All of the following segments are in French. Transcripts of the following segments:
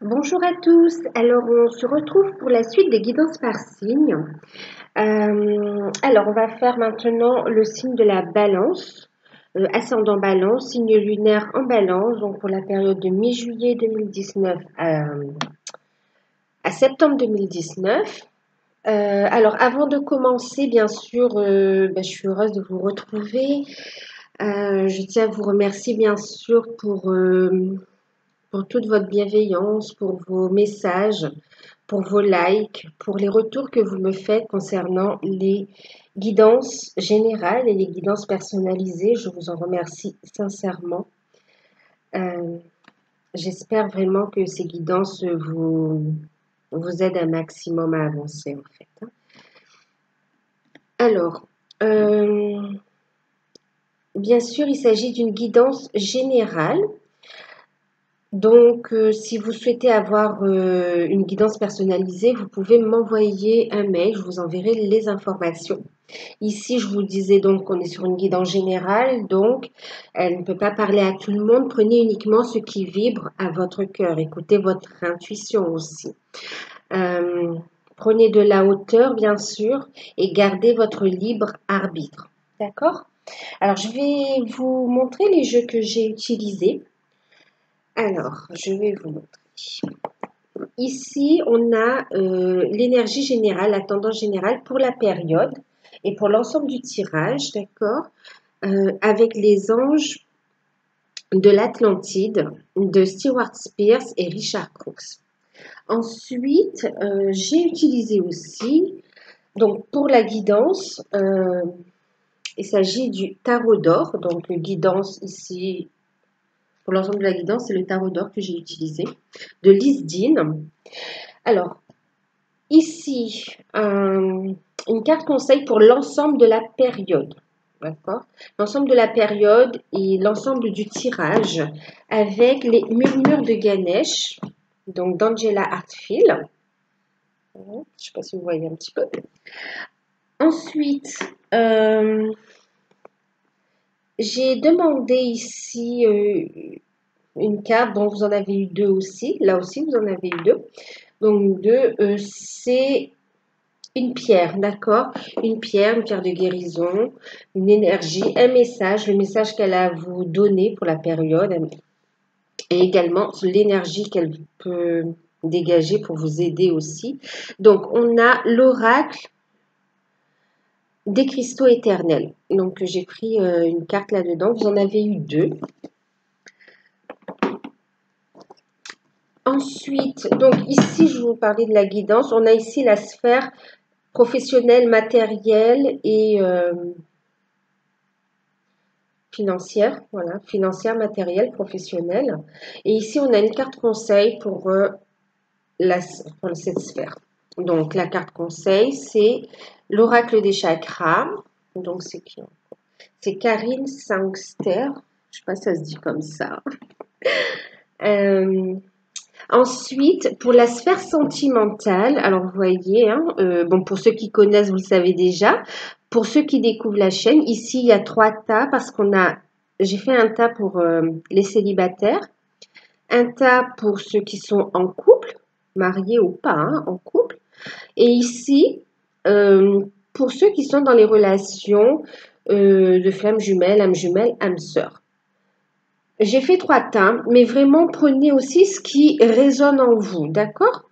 Bonjour à tous, alors on se retrouve pour la suite des guidances par signe. Alors on va faire maintenant le signe de la balance, ascendant balance, signe lunaire en balance, donc pour la période de mi-juillet 2019 à septembre 2019. Alors avant de commencer, bien sûr, je suis heureuse de vous retrouver. Je tiens à vous remercier bien sûr pour toute votre bienveillance, pour vos messages, pour vos likes, pour les retours que vous me faites concernant les guidances générales et les guidances personnalisées. Je vous en remercie sincèrement. J'espère vraiment que ces guidances vous aident un maximum à avancer en fait. Alors, bien sûr, il s'agit d'une guidance générale. Donc, si vous souhaitez avoir une guidance personnalisée, vous pouvez m'envoyer un mail, je vous enverrai les informations. Ici, je vous disais donc qu'on est sur une guidance générale, donc elle ne peut pas parler à tout le monde. Prenez uniquement ce qui vibre à votre cœur. Écoutez votre intuition aussi. Prenez de la hauteur, bien sûr, et gardez votre libre arbitre. D'accord? Alors, je vais vous montrer les jeux que j'ai utilisés. Alors, je vais vous montrer. Ici, on a l'énergie générale, la tendance générale pour la période et pour l'ensemble du tirage, d'accord, avec les anges de l'Atlantide de Stewart Spears et Richard Crooks. Ensuite, j'ai utilisé aussi, donc pour la guidance, il s'agit du tarot d'or, donc guidance ici. Pour l'ensemble de la guidance, c'est le tarot d'or que j'ai utilisé, de Liz Dean. Alors, ici, une carte conseil pour l'ensemble de la période. D'accord? L'ensemble de la période et l'ensemble du tirage avec les murmures de Ganesh, donc d'Angela Hartfield. Je ne sais pas si vous voyez un petit peu. Ensuite, j'ai demandé ici une carte dont vous en avez eu deux aussi. Là aussi, vous en avez eu deux. Donc, deux, c'est une pierre, d'accord? Une pierre de guérison, une énergie, un message, le message qu'elle a à vous donner pour la période et également l'énergie qu'elle peut dégager pour vous aider aussi. Donc, on a l'oracle des cristaux éternels. Donc, j'ai pris une carte là-dedans. Vous en avez eu deux. Ensuite, donc ici, je vais vous parler de la guidance. On a ici la sphère professionnelle, matérielle et financière. Voilà, financière, matérielle, professionnelle. Et ici, on a une carte conseil pour cette sphère. Donc, la carte conseil, c'est l'oracle des chakras. Donc, c'est qui? C'est Karine Sangster. Je ne sais pas si ça se dit comme ça. Ensuite, pour la sphère sentimentale, alors vous voyez, hein, bon, pour ceux qui connaissent, vous le savez déjà. Pour ceux qui découvrent la chaîne, ici, il y a 3 tas parce j'ai fait un tas pour les célibataires, un tas pour ceux qui sont en couple, mariés ou pas, hein, en couple. Et ici, pour ceux qui sont dans les relations de flammes jumelles, âme sœur. J'ai fait 3 tas, mais vraiment prenez aussi ce qui résonne en vous, d'accord?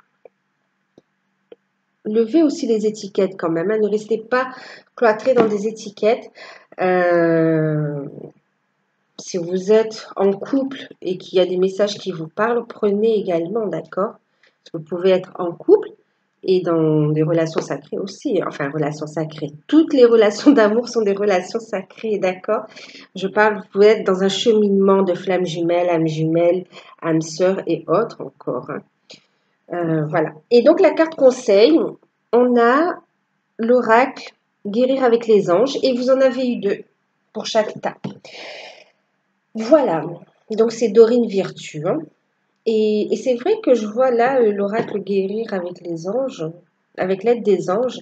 Levez aussi les étiquettes quand même, hein, ne restez pas cloîtrés dans des étiquettes. Si vous êtes en couple et qu'il y a des messages qui vous parlent, prenez également, d'accord? Vous pouvez être en couple et dans des relations sacrées aussi. Enfin, relations sacrées. Toutes les relations d'amour sont des relations sacrées, d'accord? Je parle, vous pouvez être dans un cheminement de flammes jumelles, âme sœur et autres encore. Hein. Voilà. Et donc, la carte conseil, on a l'oracle guérir avec les anges et vous en avez eu 2 pour chaque tas. Voilà. Donc, c'est Dorine Virtue. Hein. Et c'est vrai que je vois là l'oracle guérir avec les anges, avec l'aide des anges.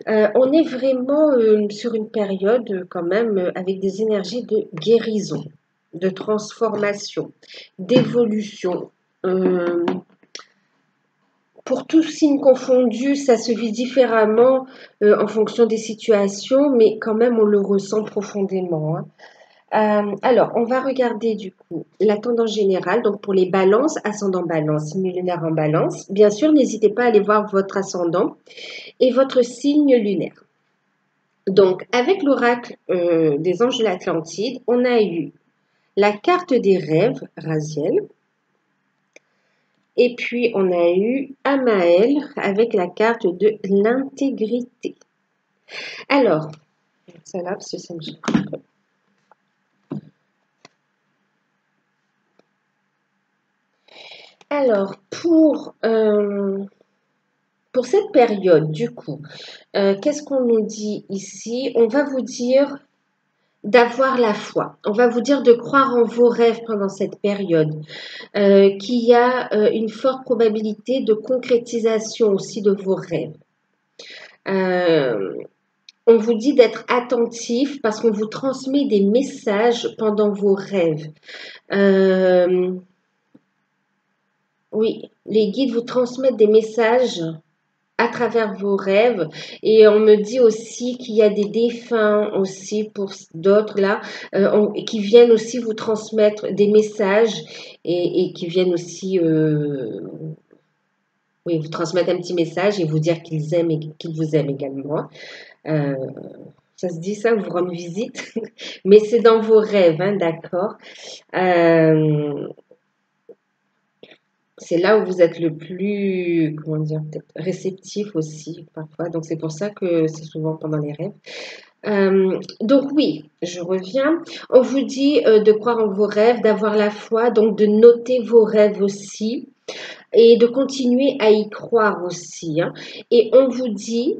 On est vraiment sur une période quand même avec des énergies de guérison, de transformation, d'évolution. pour tous signes confondus, ça se vit différemment en fonction des situations, mais quand même, on le ressent profondément, hein. Alors, on va regarder du coup la tendance générale. Donc, pour les balances, ascendant balance, signe lunaire en balance. Bien sûr, n'hésitez pas à aller voir votre ascendant et votre signe lunaire. Donc, avec l'oracle des anges de l'Atlantide, on a eu la carte des rêves, Raziel. Et puis, on a eu Amaël avec la carte de l'intégrité. Alors, celle-là, parce que ça me... Alors, pour cette période, du coup, qu'est-ce qu'on nous dit ici? On va vous dire d'avoir la foi. On va vous dire de croire en vos rêves pendant cette période, qu'il y a une forte probabilité de concrétisation aussi de vos rêves. On vous dit d'être attentif parce qu'on vous transmet des messages pendant vos rêves. Oui, les guides vous transmettent des messages à travers vos rêves et on me dit aussi qu'il y a des défunts aussi pour d'autres là qui viennent aussi vous transmettre des messages et qui viennent aussi oui, vous transmettre un petit message et vous dire qu'ils aiment et qu'ils vous aiment également. Ça se dit ça, vous rendre visite, mais c'est dans vos rêves, hein, d'accord. C'est là où vous êtes le plus, comment dire, peut-être réceptif aussi parfois. Donc c'est pour ça que c'est souvent pendant les rêves. Donc oui, je reviens. On vous dit de croire en vos rêves, d'avoir la foi, donc de noter vos rêves aussi et de continuer à y croire aussi, hein. Et on vous dit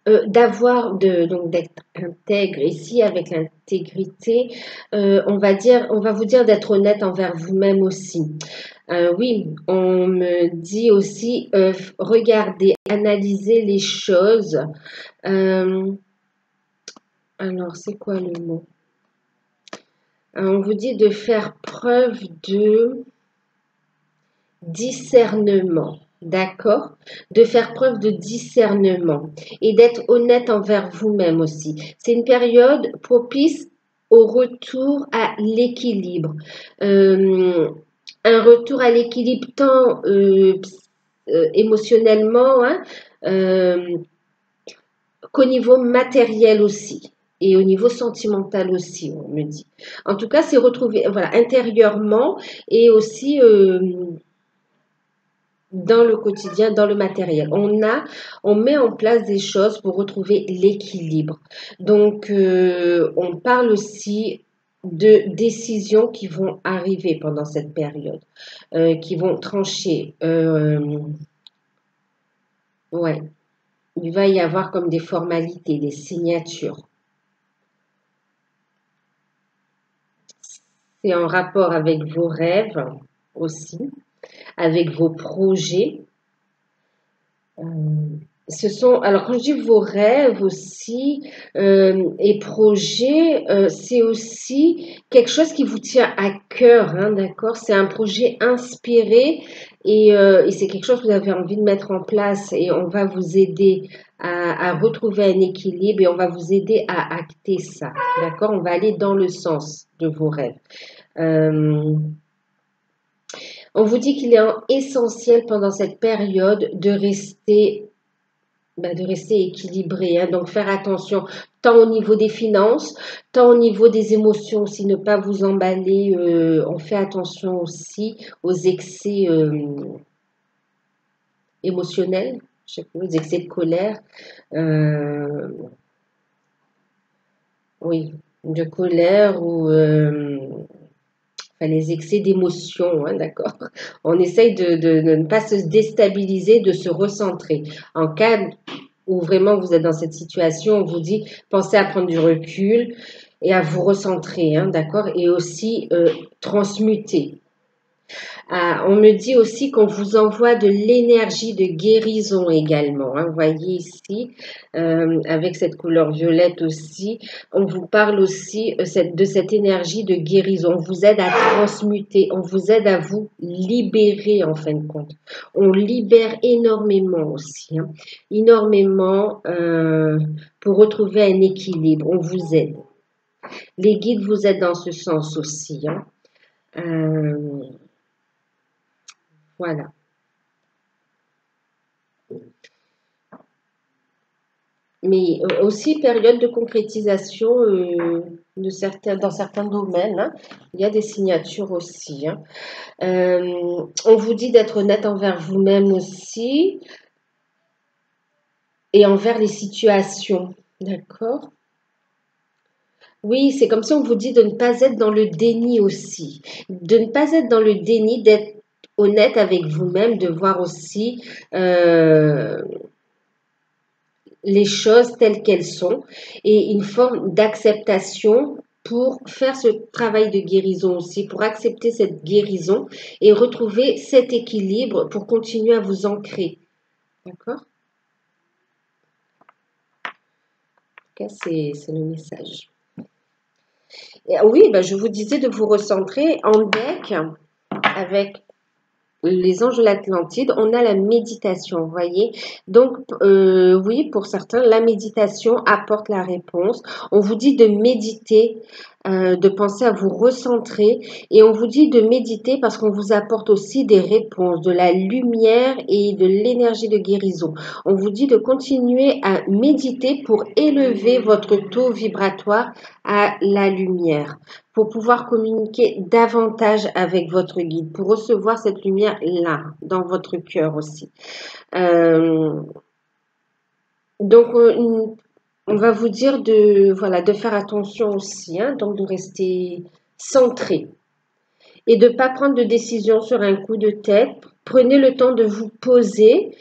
donc d'être intègre ici avec l'intégrité, on va vous dire d'être honnête envers vous-même aussi. Oui, on me dit aussi regardez, analysez les choses. Alors, c'est quoi le mot? On vous dit de faire preuve de discernement, d'accord? De faire preuve de discernement et d'être honnête envers vous-même aussi. C'est une période propice au retour à l'équilibre. Un retour à l'équilibre tant émotionnellement, hein, qu'au niveau matériel aussi et au niveau sentimental aussi, on me dit. En tout cas, c'est retrouvé voilà, intérieurement et aussi dans le quotidien, dans le matériel. On met en place des choses pour retrouver l'équilibre. Donc, on parle aussi de décisions qui vont arriver pendant cette période, qui vont trancher. Ouais, il va y avoir comme des formalités, des signatures. C'est en rapport avec vos rêves aussi, avec vos projets. Alors quand je dis vos rêves aussi et projets, c'est aussi quelque chose qui vous tient à cœur, hein, d'accord? C'est un projet inspiré et c'est quelque chose que vous avez envie de mettre en place et on va vous aider à retrouver un équilibre et on va vous aider à acter ça, d'accord? On va aller dans le sens de vos rêves. On vous dit qu'il est essentiel pendant cette période de rester équilibré, hein. Donc faire attention tant au niveau des finances, tant au niveau des émotions aussi, ne pas vous emballer. On fait attention aussi aux excès émotionnels, je sais pas, aux excès de colère. Oui, de colère ou les excès d'émotion, hein, d'accord? On essaye de ne pas se déstabiliser, de se recentrer. En cas où vraiment vous êtes dans cette situation, on vous dit, pensez à prendre du recul et à vous recentrer, hein, d'accord? Et aussi transmuter. On me dit aussi qu'on vous envoie de l'énergie de guérison également. Hein. Vous voyez ici, avec cette couleur violette aussi, on vous parle aussi de cette énergie de guérison. On vous aide à transmuter, on vous aide à vous libérer en fin de compte. On libère énormément aussi, hein. Énormément pour retrouver un équilibre. On vous aide. Les guides vous aident dans ce sens aussi, hein. Voilà. Mais aussi période de concrétisation dans certains domaines, hein. Il y a des signatures aussi, hein. On vous dit d'être honnête envers vous-même aussi et envers les situations. D'accord? Oui, c'est comme si on vous dit de ne pas être dans le déni aussi. De ne pas être dans le déni, d'être honnête avec vous-même, de voir aussi les choses telles qu'elles sont et une forme d'acceptation pour faire ce travail de guérison aussi, pour accepter cette guérison et retrouver cet équilibre pour continuer à vous ancrer. D'accord? En tout cas, c'est le message. Et, oui, ben, je vous disais de vous recentrer en deck avec les anges de l'Atlantide, on a la méditation, vous voyez. Donc, oui, pour certains, la méditation apporte la réponse. On vous dit de méditer, de penser à vous recentrer. Et on vous dit de méditer parce qu'on vous apporte aussi des réponses, de la lumière et de l'énergie de guérison. On vous dit de continuer à méditer pour élever votre taux vibratoire à la lumière, pour pouvoir communiquer davantage avec votre guide, pour recevoir cette lumière-là, dans votre cœur aussi. Donc, on va vous dire de faire attention aussi, hein, donc de rester centré et de ne pas prendre de décision sur un coup de tête. Prenez le temps de vous poser,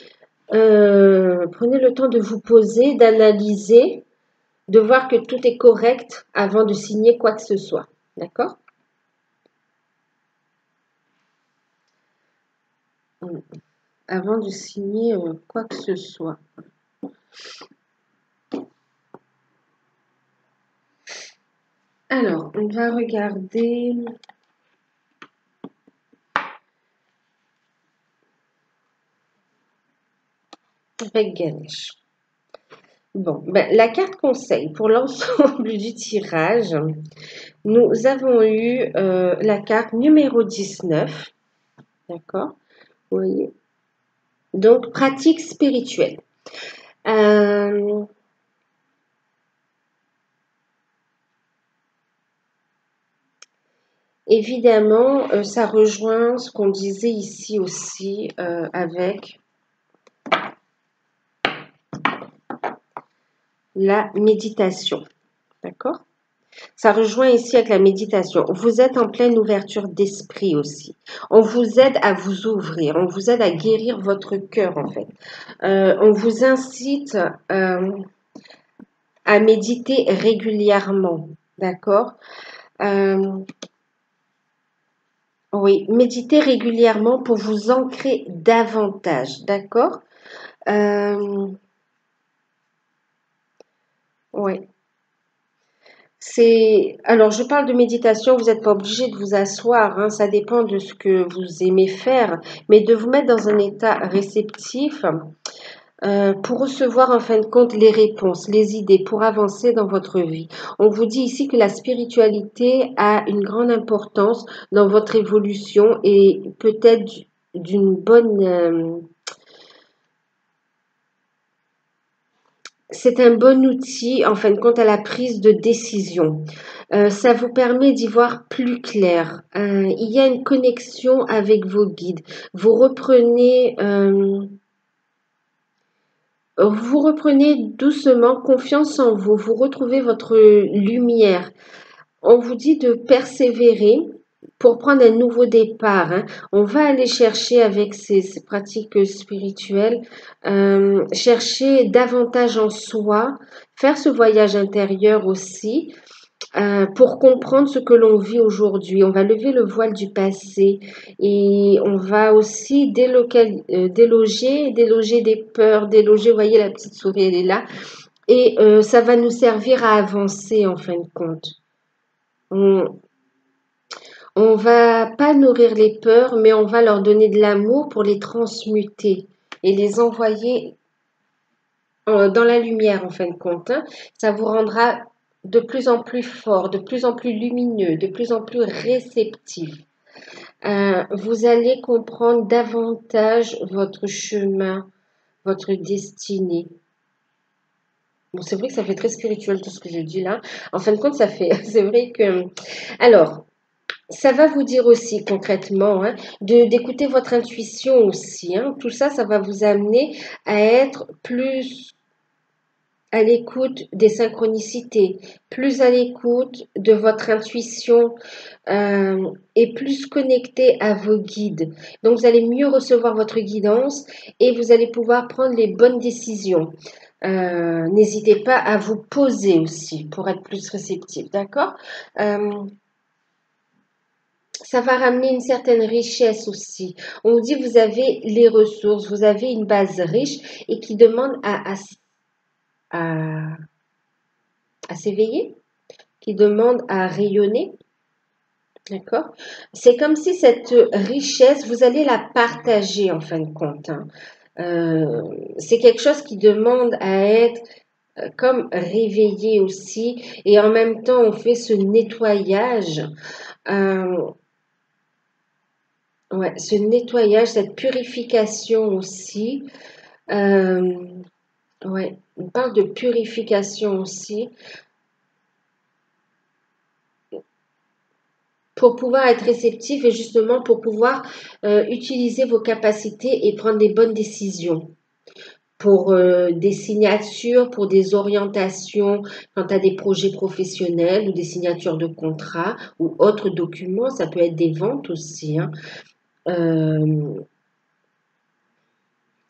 d'analyser, de voir que tout est correct avant de signer quoi que ce soit. D'accord? Avant de signer quoi que ce soit. Alors, on va regarder avec Ganesh. Bon, ben, la carte conseil pour l'ensemble du tirage, nous avons eu la carte numéro 19, d'accord? Vous voyez? Donc, pratique spirituelle. Évidemment, ça rejoint ce qu'on disait ici aussi avec la méditation. D'accord? Ça rejoint ici avec la méditation. Vous êtes en pleine ouverture d'esprit aussi. On vous aide à vous ouvrir. On vous aide à guérir votre cœur en fait. On vous incite à méditer régulièrement. D'accord? Oui, méditez régulièrement pour vous ancrer davantage. D'accord? Oui. Alors je parle de méditation, vous n'êtes pas obligé de vous asseoir, hein, ça dépend de ce que vous aimez faire, mais de vous mettre dans un état réceptif pour recevoir en fin de compte les réponses, les idées, pour avancer dans votre vie. On vous dit ici que la spiritualité a une grande importance dans votre évolution et peut-être d'une bonne... c'est un bon outil, en fin de compte, à la prise de décision. Ça vous permet d'y voir plus clair. Il y a une connexion avec vos guides. Vous reprenez doucement confiance en vous. Vous retrouvez votre lumière. On vous dit de persévérer pour prendre un nouveau départ, hein. On va aller chercher avec ces pratiques spirituelles, chercher davantage en soi, faire ce voyage intérieur aussi pour comprendre ce que l'on vit aujourd'hui. On va lever le voile du passé et on va aussi déloger des peurs, déloger, vous voyez la petite souris, elle est là. Et ça va nous servir à avancer en fin de compte. On va pas nourrir les peurs, mais on va leur donner de l'amour pour les transmuter et les envoyer dans la lumière en fin de compte. Hein. Ça vous rendra de plus en plus fort, de plus en plus lumineux, de plus en plus réceptif. Vous allez comprendre davantage votre chemin, votre destinée. Bon, c'est vrai que ça fait très spirituel tout ce que je dis là. En fin de compte, ça fait, c'est vrai que... Alors, ça va vous dire aussi concrètement hein, d'écouter votre intuition aussi. Hein. Tout ça, ça va vous amener à être plus à l'écoute des synchronicités, plus à l'écoute de votre intuition et plus connecté à vos guides. Donc, vous allez mieux recevoir votre guidance et vous allez pouvoir prendre les bonnes décisions. N'hésitez pas à vous poser aussi pour être plus réceptif, d'accord ça va ramener une certaine richesse aussi. On vous dit vous avez les ressources, vous avez une base riche et qui demande à, à s'éveiller, qui demande à rayonner. D'accord? C'est comme si cette richesse, vous allez la partager en fin de compte. Hein. C'est quelque chose qui demande à être comme réveillé aussi et en même temps on fait ce nettoyage. Ouais, ce nettoyage, cette purification aussi. Ouais, on parle de purification aussi. Pour pouvoir être réceptif et justement pour pouvoir utiliser vos capacités et prendre des bonnes décisions. Pour des signatures, pour des orientations quant à des projets professionnels ou des signatures de contrats ou autres documents, ça peut être des ventes aussi. Hein. Ça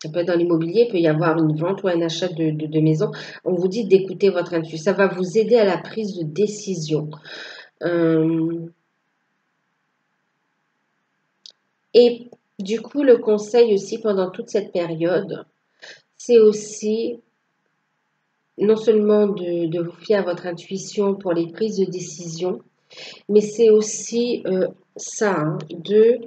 peut être dans l'immobilier, il peut y avoir une vente ou un achat de maison. On vous dit d'écouter votre intuition. Ça va vous aider à la prise de décision. Et du coup, le conseil aussi pendant toute cette période, c'est aussi non seulement de vous fier à votre intuition pour les prises de décision, mais c'est aussi ça, hein, de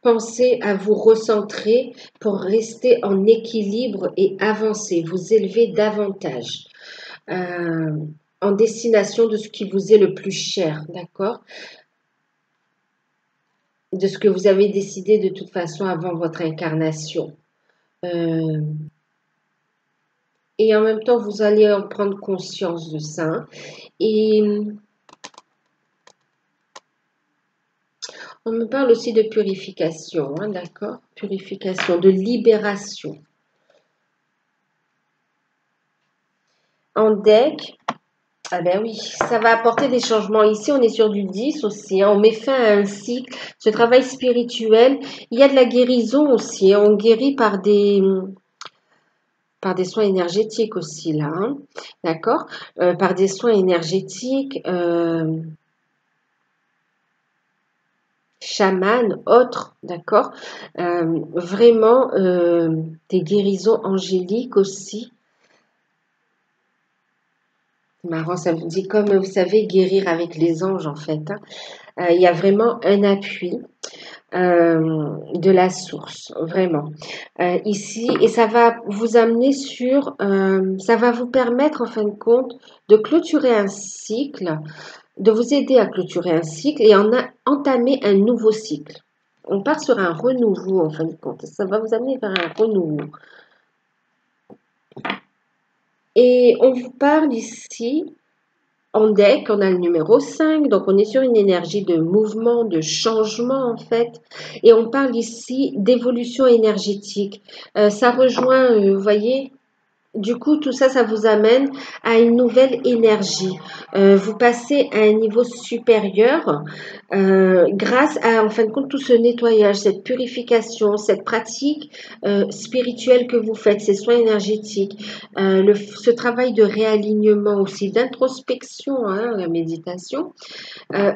penser à vous recentrer pour rester en équilibre et avancer, vous élever davantage en destination de ce qui vous est le plus cher, d'accord? De ce que vous avez décidé de toute façon avant votre incarnation. Et en même temps, vous allez en prendre conscience de ça. Hein. Et on me parle aussi de purification, hein, d'accord? Purification, de libération. En deck, ah ben oui, ça va apporter des changements. Ici, on est sur du 10 aussi. Hein, on met fin à un cycle, ce travail spirituel. Il y a de la guérison aussi. Hein, on guérit par des soins énergétiques aussi, là. Hein, d'accord? Par des soins énergétiques. Chaman, autres, d'accord vraiment des guérisons angéliques aussi. Marrant, ça vous dit comme vous savez guérir avec les anges en fait. Hein. Il y a vraiment un appui de la source, vraiment. Ici, et ça va vous amener sur, ça va vous permettre en fin de compte de clôturer un cycle, de vous aider à clôturer un cycle et entamer un nouveau cycle. On part sur un renouveau en fin de compte. Ça va vous amener vers un renouveau. Et on vous parle ici, en deck, on a le numéro 5, donc on est sur une énergie de mouvement, de changement en fait. Et on parle ici d'évolution énergétique. Ça rejoint, vous voyez, Du coup, tout ça, ça vous amène à une nouvelle énergie. Vous passez à un niveau supérieur grâce à, en fin de compte, tout ce nettoyage, cette purification, cette pratique spirituelle que vous faites, ces soins énergétiques, ce travail de réalignement aussi, d'introspection, hein, la méditation. Euh,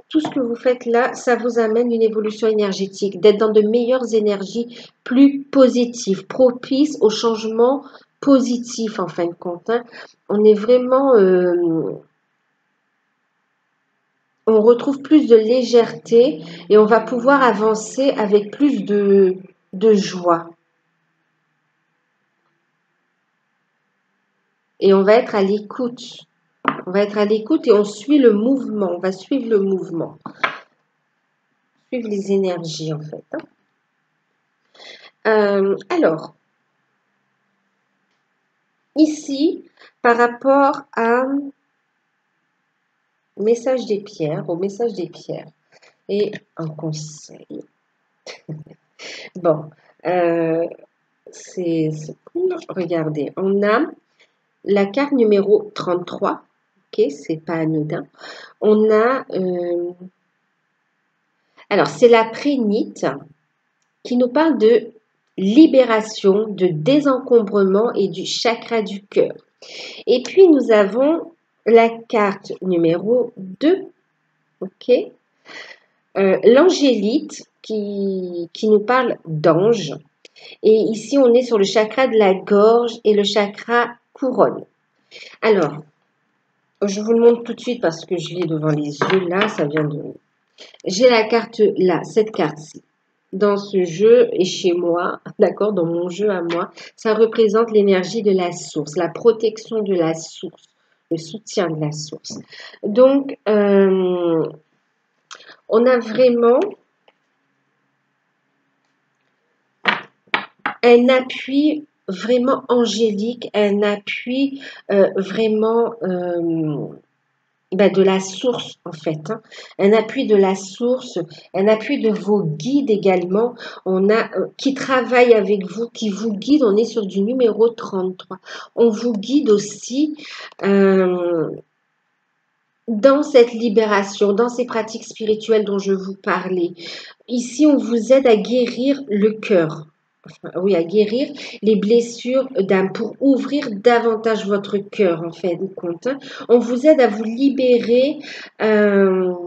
tout ce que vous faites là, ça vous amène une évolution énergétique, d'être dans de meilleures énergies, plus positives, propices au changement positif en fin de compte. Hein. On est vraiment, on retrouve plus de légèreté et on va pouvoir avancer avec plus de joie. Et on va être à l'écoute. On va être à l'écoute et on suit le mouvement. On va suivre le mouvement. Suivre les énergies en fait. Hein. Alors, ici, par rapport au message des pierres et un conseil. Bon, c'est cool. Regardez, on a la carte numéro 33. Ok, c'est pas anodin. On a, alors c'est la prénite qui nous parle de libération, de désencombrement et du chakra du cœur. Et puis nous avons la carte numéro 2, ok, l'angélite qui nous parle d'ange. Et ici, on est sur le chakra de la gorge et le chakra couronne. Alors, je vous le montre tout de suite parce que je l'ai devant les yeux. Là, ça vient de... J'ai la carte là, cette carte-ci. Dans ce jeu et chez moi, d'accord, dans mon jeu à moi, ça représente l'énergie de la source, la protection de la source, le soutien de la source. Donc, on a vraiment un appui vraiment angélique, un appui vraiment de la source en fait, hein. Un appui de la source, un appui de vos guides également. On a qui travaillent avec vous, qui vous guident. On est sur du numéro 33. On vous guide aussi dans cette libération, dans ces pratiques spirituelles dont je vous parlais. Ici, on vous aide à guérir le cœur. Oui, à guérir les blessures d'âme pour ouvrir davantage votre cœur, en fait, de compte. Hein. On vous aide à vous libérer de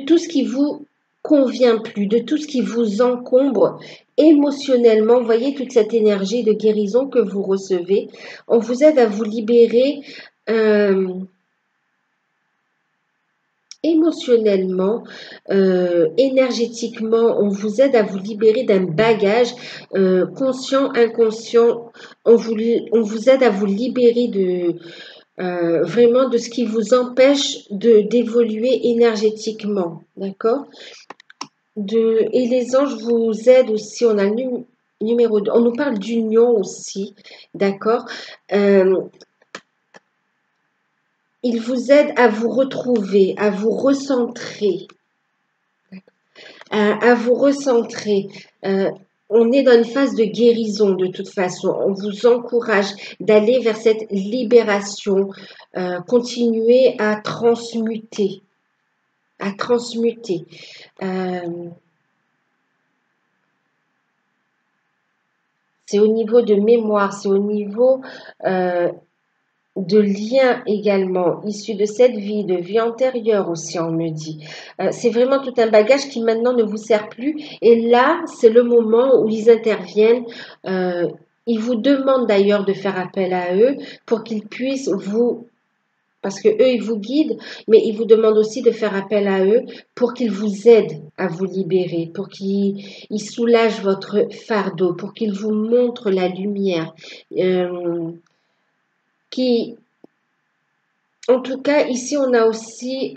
tout ce qui vous convient plus, de tout ce qui vous encombre émotionnellement. Vous voyez toute cette énergie de guérison que vous recevez. On vous aide à vous libérer émotionnellement, énergétiquement, on vous aide à vous libérer d'un bagage conscient, inconscient. On vous aide à vous libérer de vraiment de ce qui vous empêche d'évoluer énergétiquement, d'accord? Et les anges vous aident aussi. On a le numéro 2. On nous parle d'union aussi, d'accord? Il vous aide à vous retrouver, à vous recentrer, à vous recentrer. On est dans une phase de guérison de toute façon. On vous encourage d'aller vers cette libération. Continuez à transmuter. À transmuter. C'est au niveau de mémoire, c'est au niveau de liens également, issus de cette vie, de vie antérieure aussi, on me dit. C'est vraiment tout un bagage qui maintenant ne vous sert plus. Et là, c'est le moment où ils interviennent. Ils vous demandent d'ailleurs de faire appel à eux pour qu'ils puissent vous... Parce que eux, ils vous guident, mais ils vous demandent aussi de faire appel à eux pour qu'ils vous aident à vous libérer, pour qu'ils soulagent votre fardeau, pour qu'ils vous montrent la lumière. Qui, en tout cas, ici, on a aussi,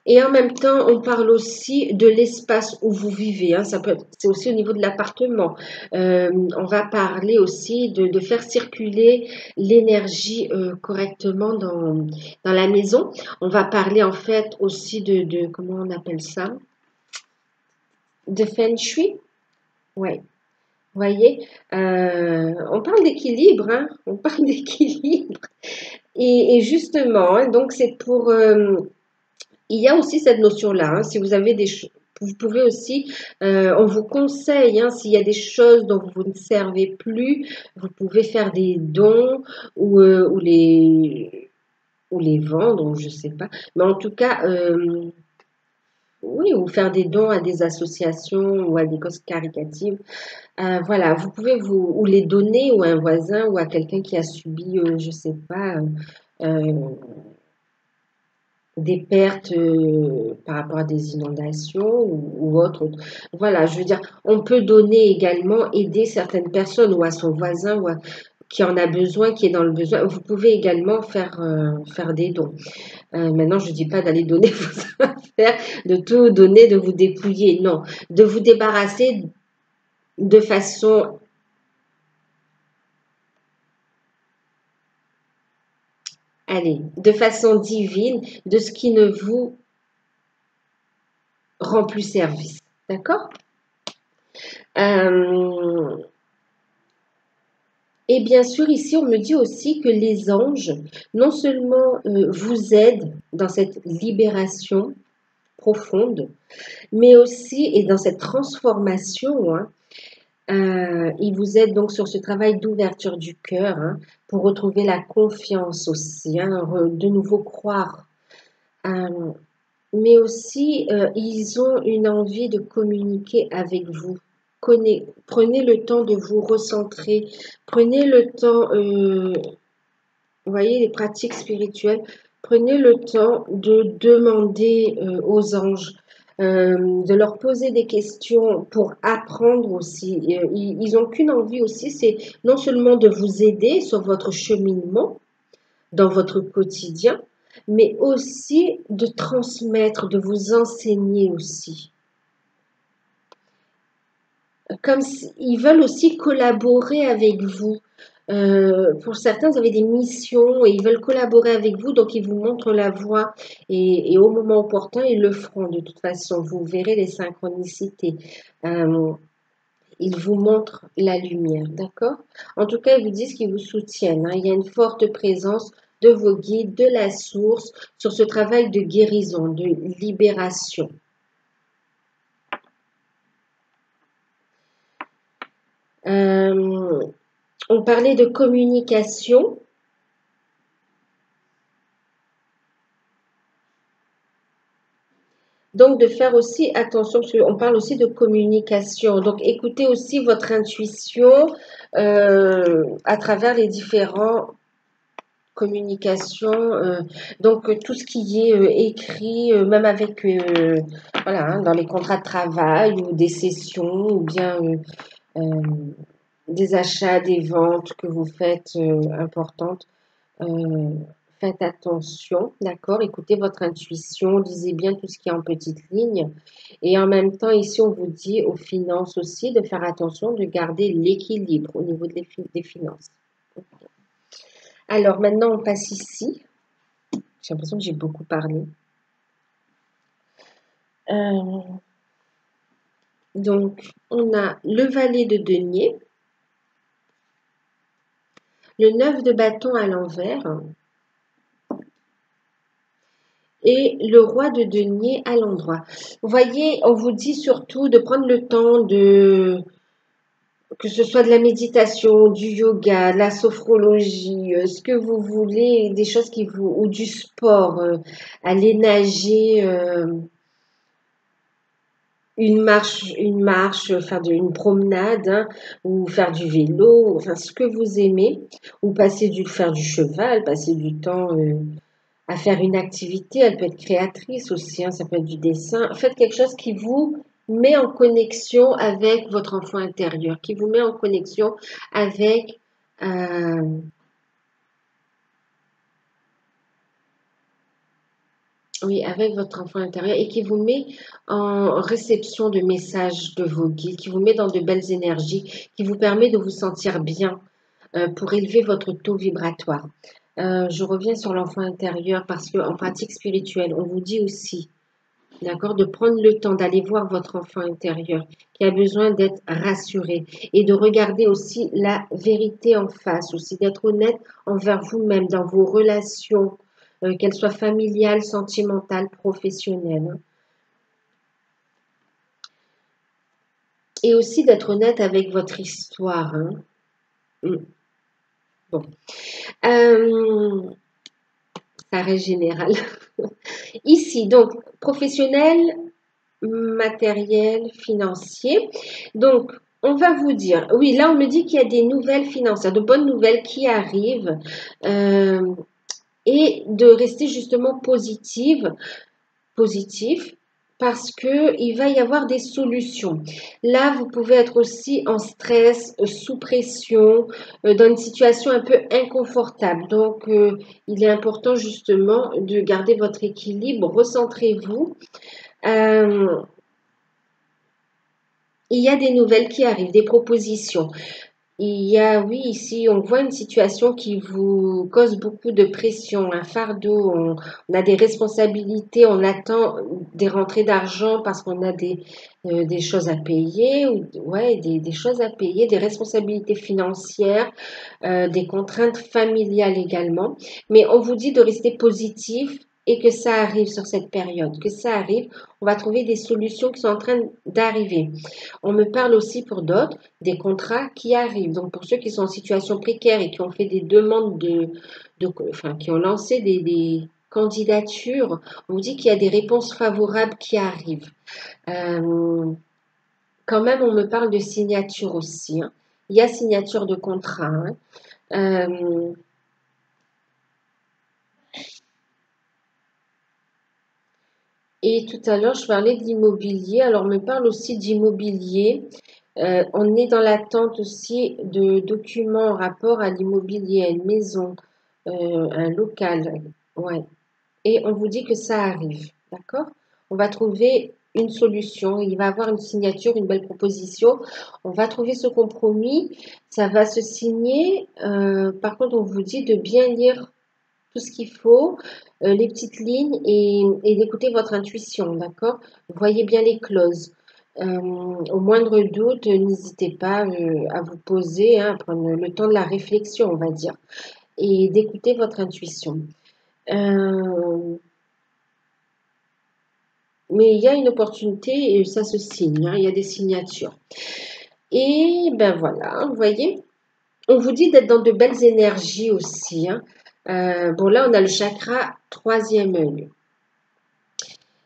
et en même temps, on parle aussi de l'espace où vous vivez. Hein, c'est aussi au niveau de l'appartement. On va parler aussi de faire circuler l'énergie correctement dans la maison. On va parler en fait aussi comment on appelle ça? De feng shui. Ouais. Vous voyez, on parle d'équilibre, hein, on parle d'équilibre. Et justement, hein, donc c'est pour... il y a aussi cette notion-là, hein, si vous avez des choses... Vous pouvez aussi, on vous conseille, hein, s'il y a des choses dont vous ne servez plus, vous pouvez faire des dons ou les vendre, ou je sais pas. Mais en tout cas, oui, ou faire des dons à des associations ou à des causes caritatives. Voilà, vous pouvez ou les donner ou à un voisin ou à quelqu'un qui a subi, je sais pas, euh, des pertes par rapport à des inondations ou autres. Voilà, je veux dire, on peut donner également, aider certaines personnes ou à son voisin qui en a besoin, qui est dans le besoin. Vous pouvez également faire des dons. Maintenant, je ne dis pas d'aller donner vos affaires, de tout donner, de vous dépouiller. Non, de vous débarrasser de façon, allez, de façon divine, de ce qui ne vous rend plus service. D'accord? Euh, et bien sûr, ici, on me dit aussi que les anges, non seulement vous aident dans cette libération profonde, mais aussi, et dans cette transformation, hein, il vous aide donc sur ce travail d'ouverture du cœur, hein, pour retrouver la confiance aussi, hein, de nouveau croire. Euh, mais aussi, ils ont une envie de communiquer avec vous. Prenez le temps de vous recentrer, prenez le temps, vous voyez, les pratiques spirituelles, prenez le temps de demander aux anges, de leur poser des questions pour apprendre aussi. Ils n'ont qu'une envie aussi, c'est non seulement de vous aider sur votre cheminement dans votre quotidien, mais aussi de transmettre, de vous enseigner aussi. Comme ils veulent aussi collaborer avec vous. Pour certains, vous avez des missions et ils veulent collaborer avec vous, donc ils vous montrent la voie et au moment opportun, ils le feront de toute façon. Vous verrez les synchronicités. Euh, ils vous montrent la lumière, d'accord? En tout cas, ils vous disent qu'ils vous soutiennent, hein. Il y a une forte présence de vos guides, de la source, sur ce travail de guérison, de libération. Euh, on parlait de communication. Donc, de faire aussi attention, parce qu'on parle aussi de communication. Donc, écoutez aussi votre intuition à travers les différentes communications. Donc, tout ce qui est écrit, même avec, voilà, hein, dans les contrats de travail ou des sessions ou bien euh, des achats, des ventes que vous faites importantes. Euh, faites attention, d'accord? Écoutez votre intuition, lisez bien tout ce qui est en petite ligne. Et en même temps, ici, on vous dit aux finances aussi de faire attention, de garder l'équilibre au niveau des finances. Alors maintenant, on passe ici. J'ai l'impression que j'ai beaucoup parlé. Euh, donc, on a le valet de denier, le 9 de bâton à l'envers, et le roi de denier à l'endroit. Vous voyez, on vous dit surtout de prendre le temps que ce soit de la méditation, du yoga, de la sophrologie, ce que vous voulez, des choses ou du sport, aller nager, faire une promenade, hein, ou faire du vélo, enfin ce que vous aimez, ou faire du cheval, passer du temps, à faire une activité, elle peut être créatrice aussi, hein, ça peut être du dessin. Faites quelque chose qui vous met en connexion avec votre enfant intérieur, qui vous met en connexion avec, euh, oui, avec votre enfant intérieur et qui vous met en réception de messages de vos guides, qui vous met dans de belles énergies, qui vous permet de vous sentir bien pour élever votre taux vibratoire. Je reviens sur l'enfant intérieur parce qu'en pratique spirituelle, on vous dit aussi d'accord, de prendre le temps d'aller voir votre enfant intérieur qui a besoin d'être rassuré et de regarder aussi la vérité en face, aussi d'être honnête envers vous-même dans vos relations, qu'elles soient familiales, sentimentales, professionnelles, hein. Et aussi d'être honnête avec votre histoire, hein. Mm. Bon. Ça reste général. Ici, donc, professionnel, matériel, financier. Donc, on va vous dire, oui, là, on me dit qu'il y a des nouvelles financières, de bonnes nouvelles qui arrivent et de rester justement positif, parce que il va y avoir des solutions. Là, vous pouvez être aussi en stress, sous pression, dans une situation un peu inconfortable. Donc, il est important justement de garder votre équilibre. Recentrez-vous. Euh, il y a des nouvelles qui arrivent, des propositions. Il y a, oui, ici, on voit une situation qui vous cause beaucoup de pression, un fardeau. On a des responsabilités, on attend des rentrées d'argent parce qu'on a des choses à payer, ou, ouais, des choses à payer, des responsabilités financières, des contraintes familiales également. Mais on vous dit de rester positif et que ça arrive sur cette période, que ça arrive. On va trouver des solutions qui sont en train d'arriver. On me parle aussi pour d'autres des contrats qui arrivent. Donc pour ceux qui sont en situation précaire et qui ont fait des demandes enfin, qui ont lancé des candidatures, on vous dit qu'il y a des réponses favorables qui arrivent. Quand même, on me parle de signature aussi, hein. Il y a signature de contrat, hein. Euh, et tout à l'heure, je parlais d'immobilier. Alors, on me parle aussi d'immobilier. On est dans l'attente aussi de documents en rapport à l'immobilier, à une maison, un local. Ouais. Et on vous dit que ça arrive. D'accord? On va trouver une solution. Il va y avoir une signature, une belle proposition. On va trouver ce compromis. Ça va se signer. Par contre, on vous dit de bien lire tout ce qu'il faut, les petites lignes et d'écouter votre intuition, d'accord? Voyez bien les clauses. Au moindre doute, n'hésitez pas à vous poser, hein, à prendre le temps de la réflexion, on va dire, et d'écouter votre intuition. Euh, mais il y a une opportunité et ça se signe, hein, il y a des signatures. Et ben voilà, vous voyez, on vous dit d'être dans de belles énergies aussi, hein. Bon, là, on a le chakra troisième œil.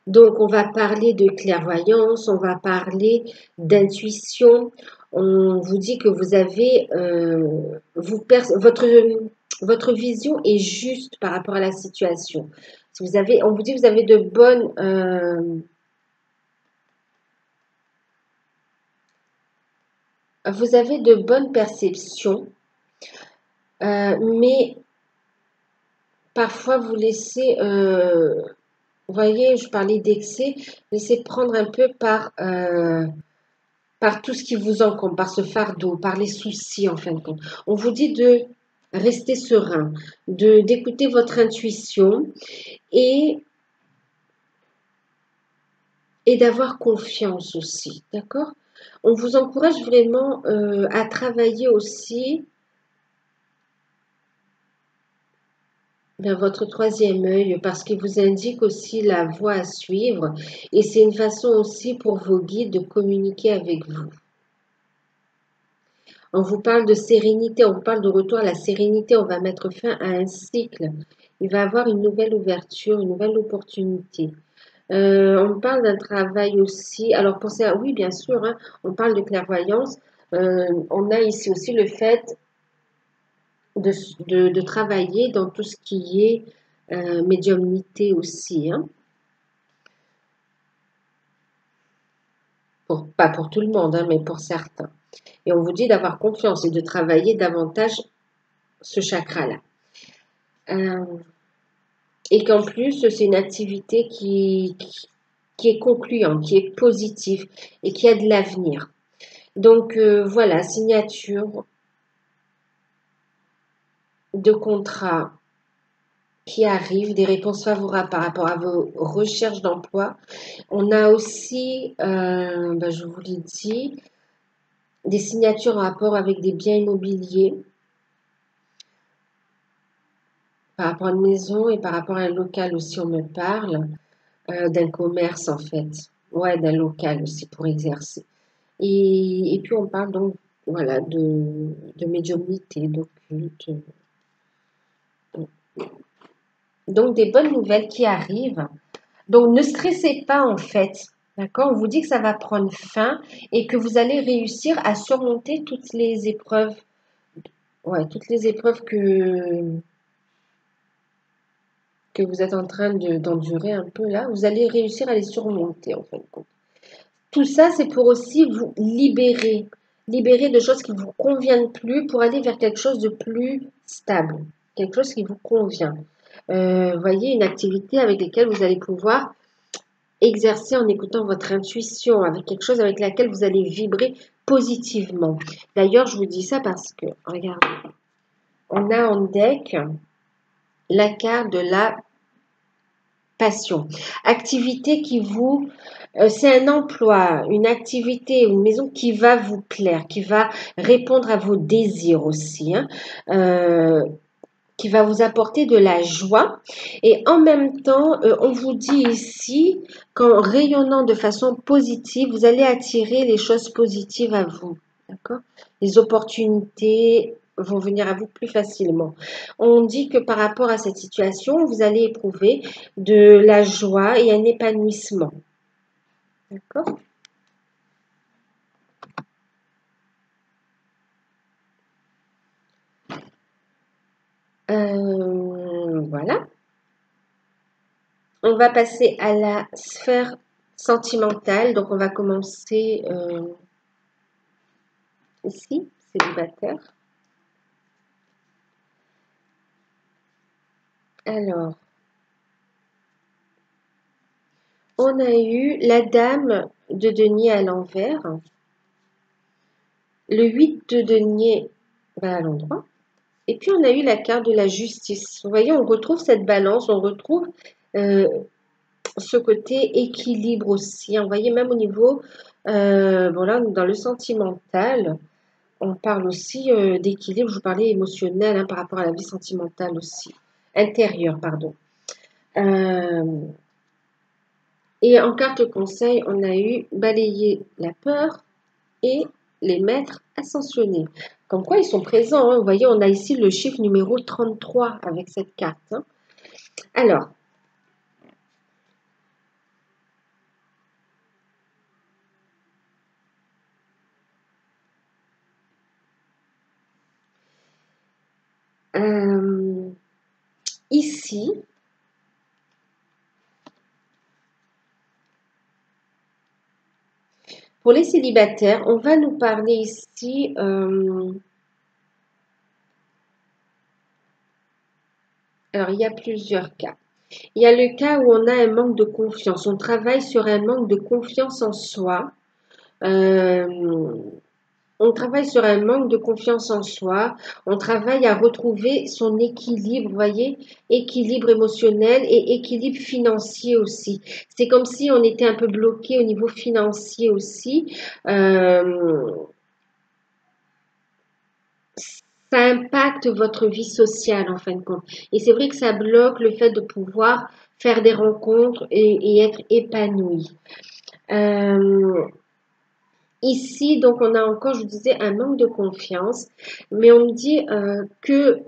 Donc, on va parler de clairvoyance, on va parler d'intuition. On vous dit que vous avez, votre vision est juste par rapport à la situation. Si vous avez, on vous dit que vous avez vous avez de bonnes perceptions, mais parfois vous laissez, vous voyez, je parlais d'excès, laissez prendre un peu par tout ce qui vous encombre, par ce fardeau, par les soucis en fin de compte. On vous dit de rester serein, d'écouter votre intuition et, et d'avoir confiance aussi, d'accord? On vous encourage vraiment à travailler aussi vers votre troisième œil parce qu'il vous indique aussi la voie à suivre et c'est une façon aussi pour vos guides de communiquer avec vous. On vous parle de sérénité, on vous parle de retour à la sérénité, on va mettre fin à un cycle. Il va y avoir une nouvelle ouverture, une nouvelle opportunité. On parle d'un travail aussi. Alors pour ça, oui, bien sûr, hein, on parle de clairvoyance. On a ici aussi le fait de travailler dans tout ce qui est médiumnité aussi, hein. Pas pour tout le monde, hein, mais pour certains. Et on vous dit d'avoir confiance et de travailler davantage ce chakra-là. Et qu'en plus, c'est une activité qui est concluante, qui est positive et qui a de l'avenir. Donc voilà, signature de contrat qui arrivent, des réponses favorables par rapport à vos recherches d'emploi. On a aussi, je vous l'ai dit, des signatures en rapport avec des biens immobiliers, par rapport à une maison et par rapport à un local aussi, on me parle, d'un commerce en fait, ouais, d'un local aussi pour exercer. Et puis on parle donc, voilà, de médiumnité, d'occulte. Donc des bonnes nouvelles qui arrivent. Donc ne stressez pas en fait, d'accord? On vous dit que ça va prendre fin et que vous allez réussir à surmonter toutes les épreuves, ouais, toutes les épreuves que vous êtes en train d'endurer un peu là. Vous allez réussir à les surmonter en fin de compte. Tout ça, c'est pour aussi vous libérer, libérer de choses qui ne vous conviennent plus pour aller vers quelque chose de plus stable, quelque chose qui vous convient. Voyez, une activité avec laquelle vous allez pouvoir exercer en écoutant votre intuition, avec quelque chose avec laquelle vous allez vibrer positivement. D'ailleurs, je vous dis ça parce que, regardez, on a en deck la carte de la passion. Activité qui vous... c'est un emploi, une activité, une maison qui va vous plaire, qui va répondre à vos désirs aussi, hein, qui va vous apporter de la joie. Et en même temps, on vous dit ici qu'en rayonnant de façon positive, vous allez attirer les choses positives à vous. D'accord? Les opportunités vont venir à vous plus facilement. On dit que par rapport à cette situation, vous allez éprouver de la joie et un épanouissement. D'accord? Voilà. On va passer à la sphère sentimentale. Donc, on va commencer ici, célibataire. Alors, on a eu la dame de denier à l'envers. Le 8 de denier va à l'endroit. Et puis, on a eu la carte de la justice. Vous voyez, on retrouve cette balance, on retrouve ce côté équilibre aussi. Vous voyez, même au niveau, voilà, dans le sentimental, on parle aussi d'équilibre. Je vous parlais émotionnel hein, par rapport à la vie sentimentale aussi. Intérieure, pardon. Et en carte conseil, on a eu balayer la peur et les maîtres ascensionnés. Comme quoi, ils sont présents. Hein. Vous voyez, on a ici le chiffre numéro 33 avec cette carte. Hein. Alors, ici, pour les célibataires, on va nous parler ici... alors, il y a plusieurs cas. Il y a le cas où on a un manque de confiance. On travaille sur un manque de confiance en soi. On travaille sur un manque de confiance en soi. On travaille à retrouver son équilibre, vous voyez, équilibre émotionnel et équilibre financier aussi. C'est comme si on était un peu bloqué au niveau financier aussi. Ça impacte votre vie sociale en fin de compte. Et c'est vrai que ça bloque le fait de pouvoir faire des rencontres et être épanoui. Ici, donc, on a encore, je vous disais, un manque de confiance, mais on me dit que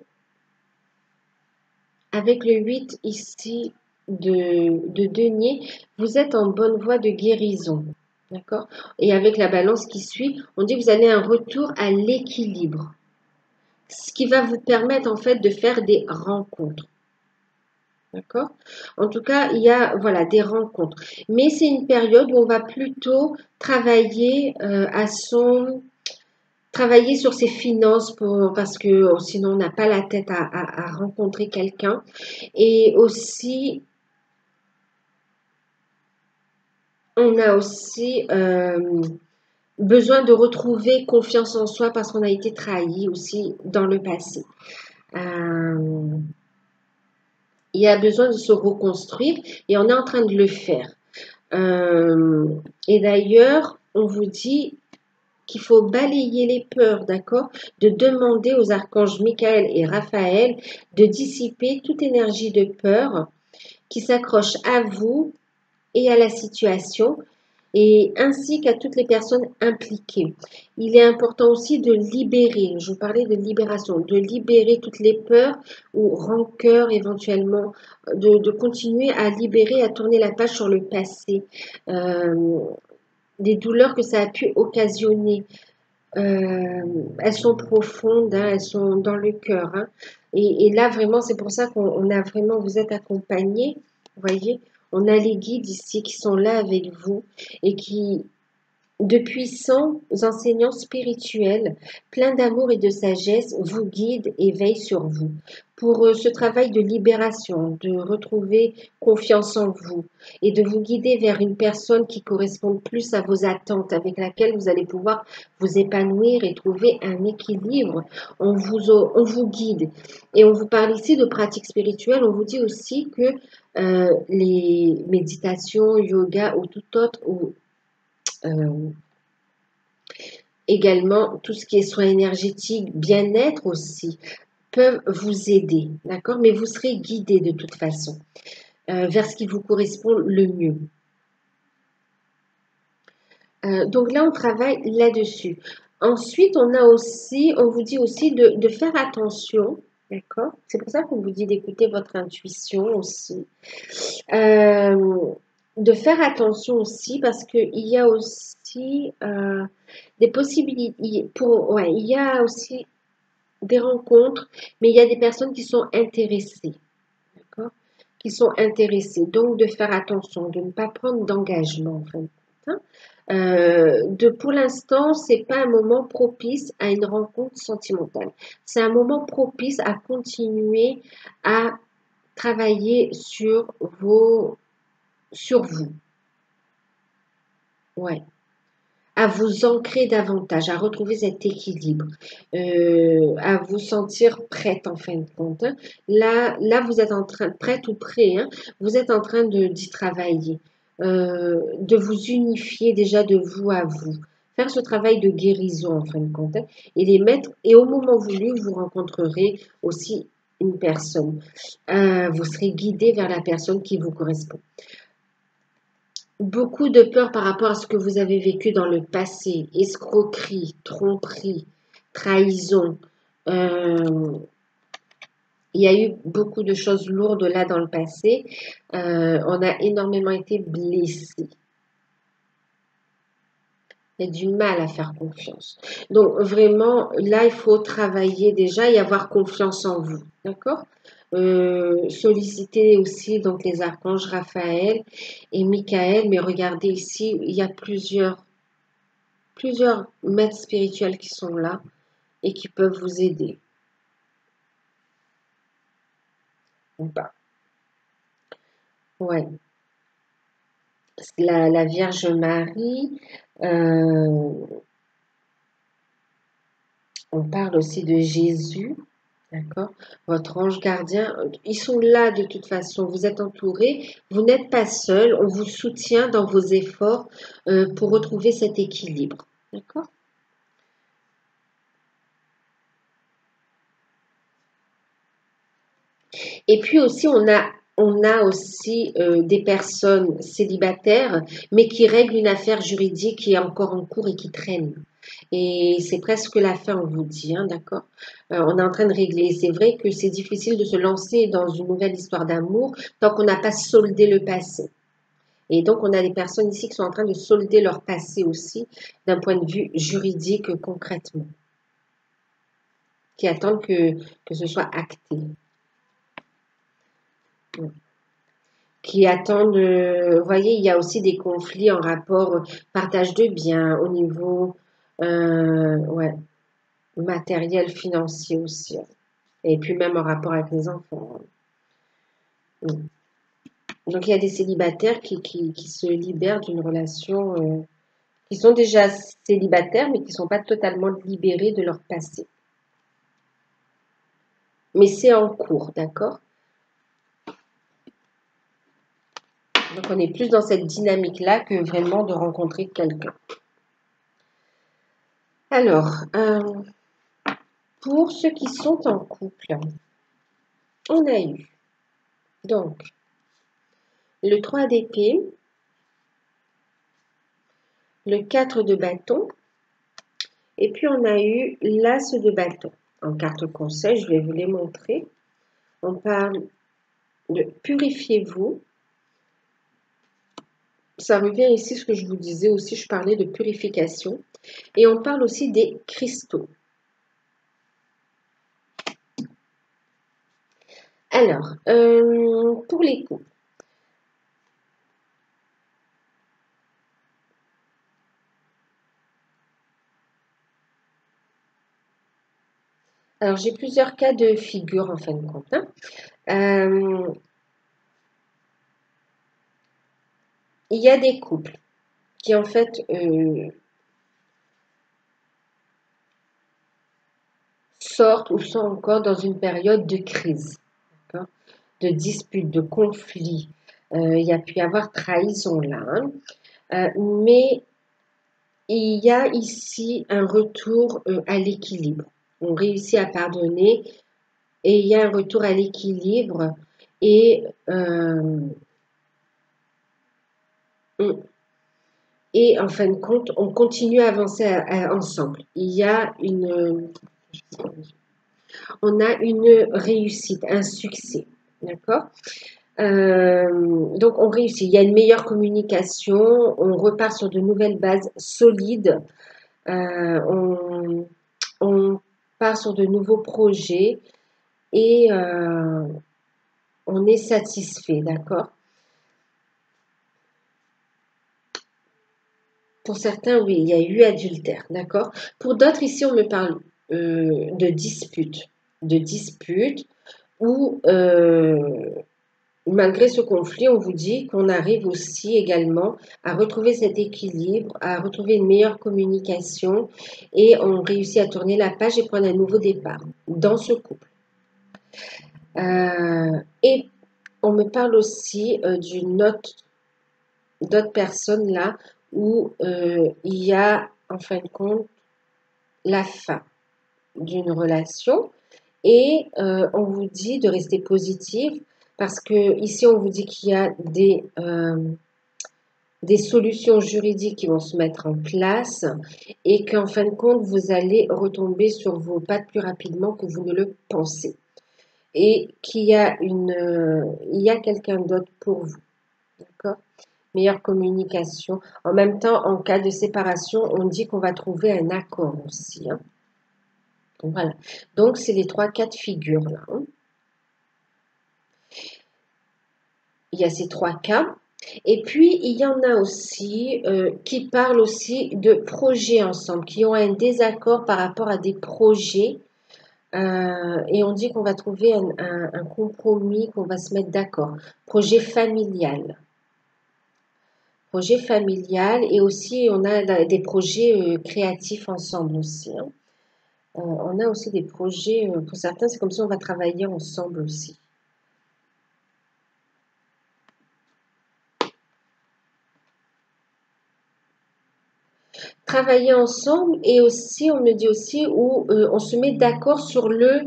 avec le 8 ici de denier, vous êtes en bonne voie de guérison. D'accord? Et avec la balance qui suit, on dit que vous allez un retour à l'équilibre. Ce qui va vous permettre en fait de faire des rencontres. D'accord? En tout cas, il y a voilà, des rencontres. Mais c'est une période où on va plutôt travailler travailler sur ses finances parce que sinon on n'a pas la tête à rencontrer quelqu'un. Et aussi, on a aussi besoin de retrouver confiance en soi parce qu'on a été trahi aussi dans le passé. il y a besoin de se reconstruire et on est en train de le faire. Et d'ailleurs, on vous dit qu'il faut balayer les peurs, d'accord? De demander aux archanges Michael et Raphaël de dissiper toute énergie de peur qui s'accroche à vous et à la situation, et ainsi qu'à toutes les personnes impliquées. Il est important aussi de libérer, je vous parlais de libération, de libérer toutes les peurs ou rancœurs éventuellement, de continuer à libérer, à tourner la page sur le passé, des douleurs que ça a pu occasionner. Elles sont profondes, hein, elles sont dans le cœur. Hein. Et là, vraiment, c'est pour ça qu'on a vraiment, vous êtes accompagnés, vous voyez, on a les guides ici qui sont là avec vous et qui, de puissants enseignants spirituels, pleins d'amour et de sagesse, vous guident et veillent sur vous. Pour ce travail de libération, de retrouver confiance en vous et de vous guider vers une personne qui correspond plus à vos attentes, avec laquelle vous allez pouvoir vous épanouir et trouver un équilibre. On vous guide. Et on vous parle ici de pratiques spirituelles. On vous dit aussi que les méditations, yoga ou tout autre, ou également tout ce qui est soins énergétiques, bien-être aussi, peuvent vous aider, d'accord? Mais vous serez guidé de toute façon vers ce qui vous correspond le mieux. Donc là, on travaille là-dessus. Ensuite, on vous dit aussi de faire attention, d'accord? C'est pour ça qu'on vous dit d'écouter votre intuition aussi. De faire attention aussi parce qu'il y a aussi des possibilités. Il y a aussi des rencontres, mais il y a des personnes qui sont intéressées, d'accord? Qui sont intéressées. Donc, de faire attention, de ne pas prendre d'engagement, en fait. Hein. Pour l'instant, c'est pas un moment propice à une rencontre sentimentale. C'est un moment propice à continuer à travailler sur vous. Ouais. À vous ancrer davantage, à retrouver cet équilibre, à vous sentir prête en fin de compte. Hein. Là, vous êtes en train, prête ou prêt, hein, vous êtes en train d'y travailler, de vous unifier déjà de vous à vous. Faire ce travail de guérison en fin de compte, hein, et les mettre, et au moment voulu, vous rencontrerez aussi une personne. Vous serez guidé vers la personne qui vous correspond. Beaucoup de peur par rapport à ce que vous avez vécu dans le passé, escroquerie, tromperie, trahison. Il y a eu beaucoup de choses lourdes là dans le passé. On a énormément été blessés. Il y a du mal à faire confiance. Donc vraiment, là, il faut travailler déjà et avoir confiance en vous. D'accord? Solliciter aussi donc les archanges Raphaël et Michael. Mais regardez ici, il y a plusieurs maîtres spirituels qui sont là et qui peuvent vous aider. Ou pas. Ouais. La Vierge Marie, on parle aussi de Jésus, d'accord? Votre ange gardien, ils sont là de toute façon. Vous êtes entourés, vous n'êtes pas seul. On vous soutient dans vos efforts pour retrouver cet équilibre, d'accord? Et puis aussi, on a aussi des personnes célibataires, mais qui règlent une affaire juridique qui est encore en cours et qui traîne. Et c'est presque la fin, on vous dit, hein, d'accord? On est en train de régler. C'est vrai que c'est difficile de se lancer dans une nouvelle histoire d'amour tant qu'on n'a pas soldé le passé. Et donc, on a des personnes ici qui sont en train de solder leur passé aussi, d'un point de vue juridique concrètement, qui attendent que ce soit acté. Qui attendent, vous voyez, il y a aussi des conflits en rapport partage de biens au niveau ouais, matériel, financier aussi. Et puis même en rapport avec les enfants. Donc il y a des célibataires qui se libèrent d'une relation, qui sont déjà célibataires, mais qui ne sont pas totalement libérés de leur passé. Mais c'est en cours, d'accord? Donc, on est plus dans cette dynamique-là que vraiment de rencontrer quelqu'un. Alors, pour ceux qui sont en couple, on a eu donc le 3 d'épée, le 4 de bâton, et puis on a eu l'as de bâton. En carte conseil, je vais vous les montrer. On parle de purifiez-vous. Ça revient ici ce que je vous disais aussi, je parlais de purification. Et on parle aussi des cristaux. Alors, pour les couples. Alors, j'ai plusieurs cas de figure en fin de compte. Il y a des couples qui en fait sortent ou sont encore dans une période de crise, de dispute, de conflit. Il y a pu y avoir trahison là, mais il y a ici un retour à l'équilibre. On réussit à pardonner et il y a un retour à l'équilibre et en fin de compte, on continue à avancer ensemble. On a une réussite, un succès, d'accord? Donc on réussit. Il y a une meilleure communication. On repart sur de nouvelles bases solides. On part sur de nouveaux projets et on est satisfait, d'accord? Pour certains, oui, il y a eu adultère, d'accord? Pour d'autres, ici, on me parle de dispute où, malgré ce conflit, on vous dit qu'on arrive aussi également à retrouver cet équilibre, à retrouver une meilleure communication et on réussit à tourner la page et prendre un nouveau départ dans ce couple. Et on me parle aussi d'autres personnes là où il y a en fin de compte la fin d'une relation et on vous dit de rester positif parce que ici on vous dit qu'il y a des solutions juridiques qui vont se mettre en place et qu'en fin de compte vous allez retomber sur vos pattes plus rapidement que vous ne le pensez et qu'il y a il y a quelqu'un d'autre pour vous, d'accord? Meilleure communication. En même temps, en cas de séparation, on dit qu'on va trouver un accord aussi, hein. Voilà. Donc, c'est les 3 cas de figure là, hein. Il y a ces 3 cas. Et puis, il y en a aussi qui parlent aussi de projets ensemble, qui ont un désaccord par rapport à des projets. Et on dit qu'on va trouver un compromis, qu'on va se mettre d'accord. Projet familial. Projet familial et aussi on a des projets créatifs ensemble aussi, hein. On a aussi des projets, pour certains, c'est comme si on va travailler ensemble aussi. Travailler ensemble et aussi, on me dit aussi, où on se met d'accord sur le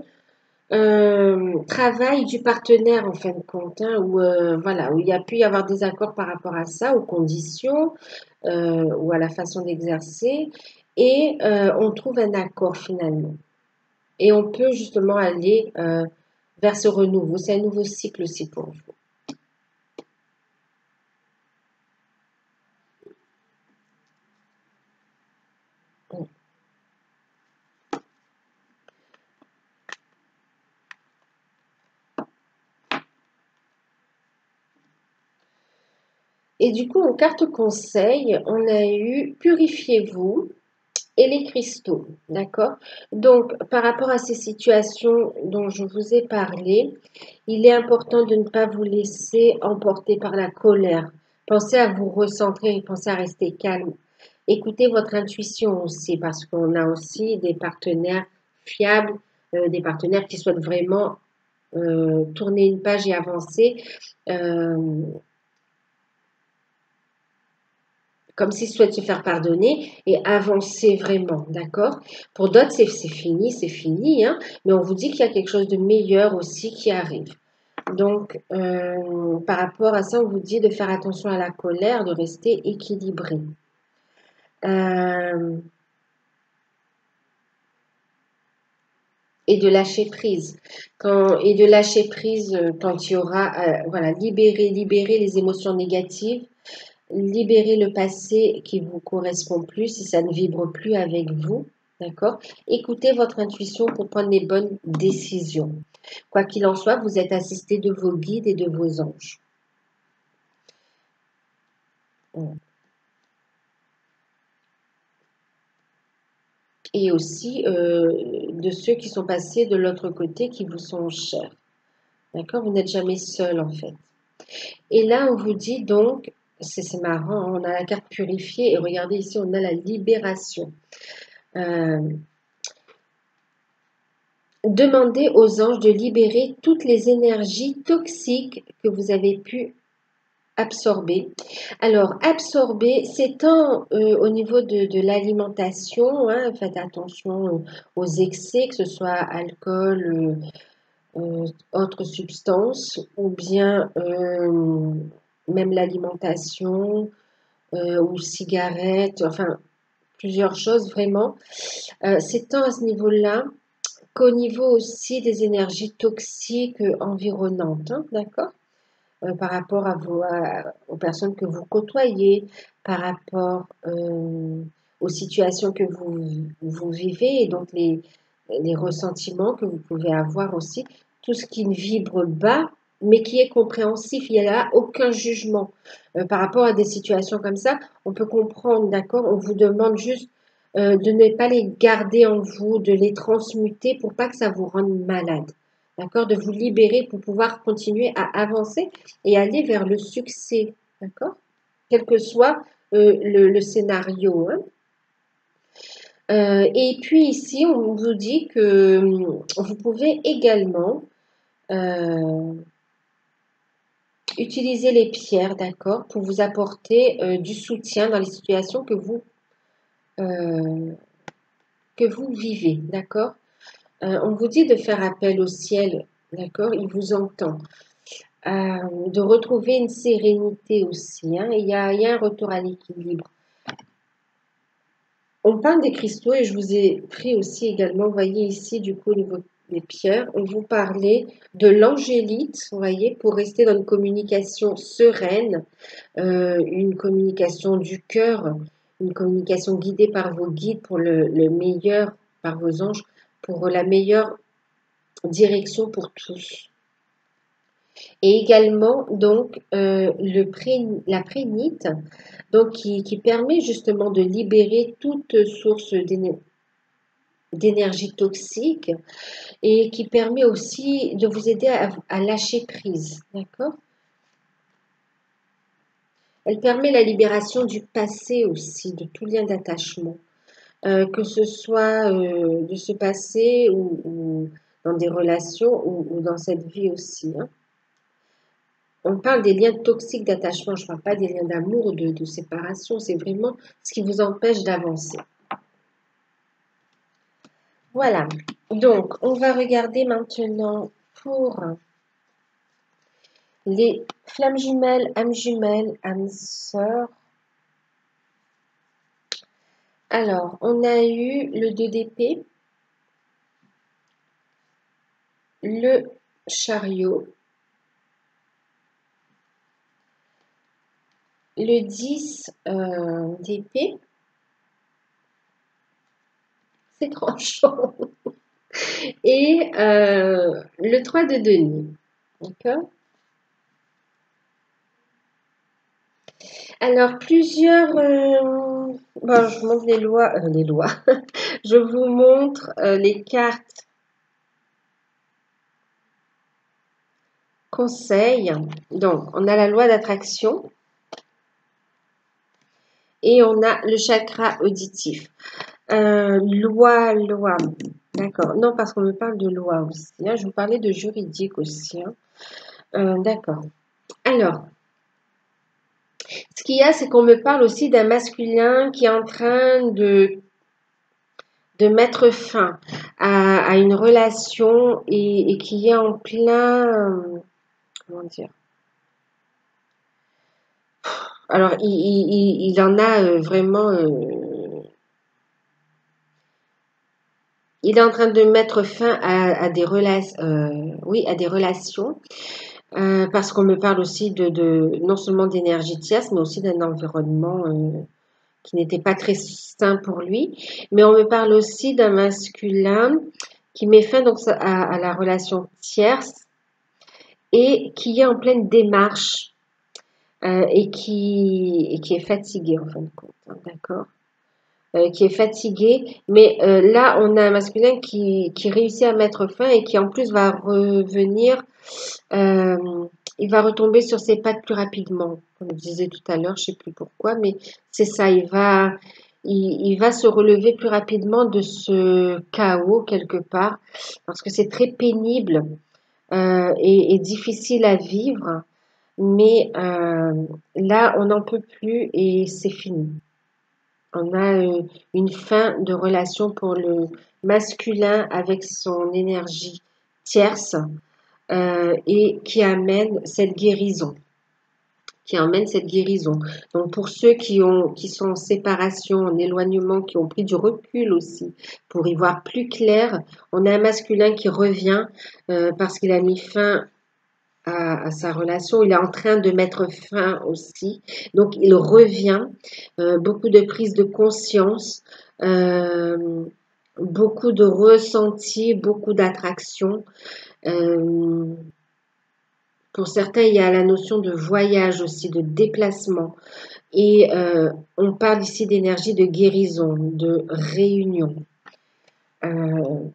travail du partenaire en fin de compte, hein, où, voilà, où il y a pu y avoir des accords par rapport à ça, aux conditions ou à la façon d'exercer et on trouve un accord finalement. Et on peut justement aller vers ce renouveau. C'est un nouveau cycle aussi pour vous. Et du coup, en carte conseil, on a eu purifiez-vous et les cristaux, d'accord? Donc, par rapport à ces situations dont je vous ai parlé, il est important de ne pas vous laisser emporter par la colère. Pensez à vous recentrer, pensez à rester calme. Écoutez votre intuition aussi, parce qu'on a aussi des partenaires fiables, des partenaires qui souhaitent vraiment tourner une page et avancer. comme s'ils souhaitent se faire pardonner et avancer vraiment, d'accord? Pour d'autres, c'est fini, hein, mais on vous dit qu'il y a quelque chose de meilleur aussi qui arrive. Donc, par rapport à ça, on vous dit de faire attention à la colère, de rester équilibré. Et de lâcher prise. Quand il y aura, voilà, libérer les émotions négatives, libérer le passé qui vous correspond plus, si ça ne vibre plus avec vous, d'accord? Écoutez votre intuition pour prendre les bonnes décisions. Quoi qu'il en soit, vous êtes assisté de vos guides et de vos anges. Et aussi de ceux qui sont passés de l'autre côté, qui vous sont chers. D'accord? Vous n'êtes jamais seul en fait. Et là, on vous dit donc, c'est marrant, hein, on a la carte purifiée et regardez ici, on a la libération. Demandez aux anges de libérer toutes les énergies toxiques que vous avez pu absorber. Alors, absorber, c'est tant au niveau de l'alimentation, hein, faites attention aux excès, que ce soit alcool, autres substances, ou bien même l'alimentation, ou cigarettes, enfin, plusieurs choses vraiment. C'est tant à ce niveau-là qu'au niveau aussi des énergies toxiques environnantes, hein, d'accord? Par rapport aux personnes que vous côtoyez, par rapport aux situations que vous vivez et donc les ressentiments que vous pouvez avoir aussi, tout ce qui vibre bas, mais qui est compréhensif. Il n'y a aucun jugement. Par rapport à des situations comme ça, on peut comprendre, d'accord? On vous demande juste de ne pas les garder en vous, de les transmuter pour pas que ça vous rende malade. D'accord? De vous libérer pour pouvoir continuer à avancer et aller vers le succès. D'accord? Quel que soit le scénario. Hein. Et puis ici, on vous dit que vous pouvez également utiliser les pierres, d'accord, pour vous apporter du soutien dans les situations que vous vivez, d'accord? On vous dit de faire appel au ciel, d'accord? Il vous entend. De retrouver une sérénité aussi. Hein? Il y a un retour à l'équilibre. On parle des cristaux et je vous ai pris aussi également, vous voyez ici du coup au niveau des pierres, on vous parlait de l'angélite, vous voyez, pour rester dans une communication sereine, une communication du cœur, une communication guidée par vos guides pour le meilleur, par vos anges, pour la meilleure direction pour tous. Et également donc la prénite donc qui permet justement de libérer toute source d'énergie toxique et qui permet aussi de vous aider à lâcher prise, d'accord? Elle permet la libération du passé aussi, de tout lien d'attachement, que ce soit de ce passé ou dans des relations ou dans cette vie aussi. Hein. On parle des liens toxiques d'attachement, je ne parle pas des liens d'amour ou de séparation, c'est vraiment ce qui vous empêche d'avancer. Voilà, donc on va regarder maintenant pour les flammes jumelles, âmes sœurs. Alors, on a eu le 2 d'épée, le chariot, le 10 d'épée, c'est tranchant, et le 3 de denier. D'accord? Alors, plusieurs... bon, je vous montre les lois. Je vous montre les cartes conseils. Donc, on a la loi d'attraction et on a le chakra auditif. Loi. D'accord. Non, parce qu'on me parle de loi aussi. Hein. Je vous parlais de juridique aussi. Hein. D'accord. Alors, Ce qu'il y a, c'est qu'on me parle aussi d'un masculin qui est en train de mettre fin à une relation et qui est en plein, comment dire? Alors, il en a vraiment, il est en train de mettre fin à des relations, oui, à des relations, parce qu'on me parle aussi non seulement d'énergie tierce, mais aussi d'un environnement qui n'était pas très sain pour lui. Mais on me parle aussi d'un masculin qui met fin donc à la relation tierce et qui est en pleine démarche et qui est fatigué en fin de compte, hein, d'accord? Qui est fatigué, mais là on a un masculin qui réussit à mettre fin et qui en plus va revenir, euh, il va retomber sur ses pattes plus rapidement, comme je disais tout à l'heure, je sais plus pourquoi, mais c'est ça, il va se relever plus rapidement de ce chaos quelque part, parce que c'est très pénible et difficile à vivre. Mais là, on n'en peut plus et c'est fini. On a une fin de relation pour le masculin avec son énergie tierce et qui amène cette guérison. Qui emmène cette guérison. Donc pour ceux qui sont en séparation, en éloignement, qui ont pris du recul aussi pour y voir plus clair, on a un masculin qui revient parce qu'il a mis fin à sa relation. Il est en train de mettre fin aussi. Donc, il revient. Beaucoup de prise de conscience, euh, beaucoup de ressenti, beaucoup d'attraction. Euh, pour certains, il y a la notion de voyage aussi, de déplacement. Et on parle ici d'énergie de guérison, de réunion. Euh,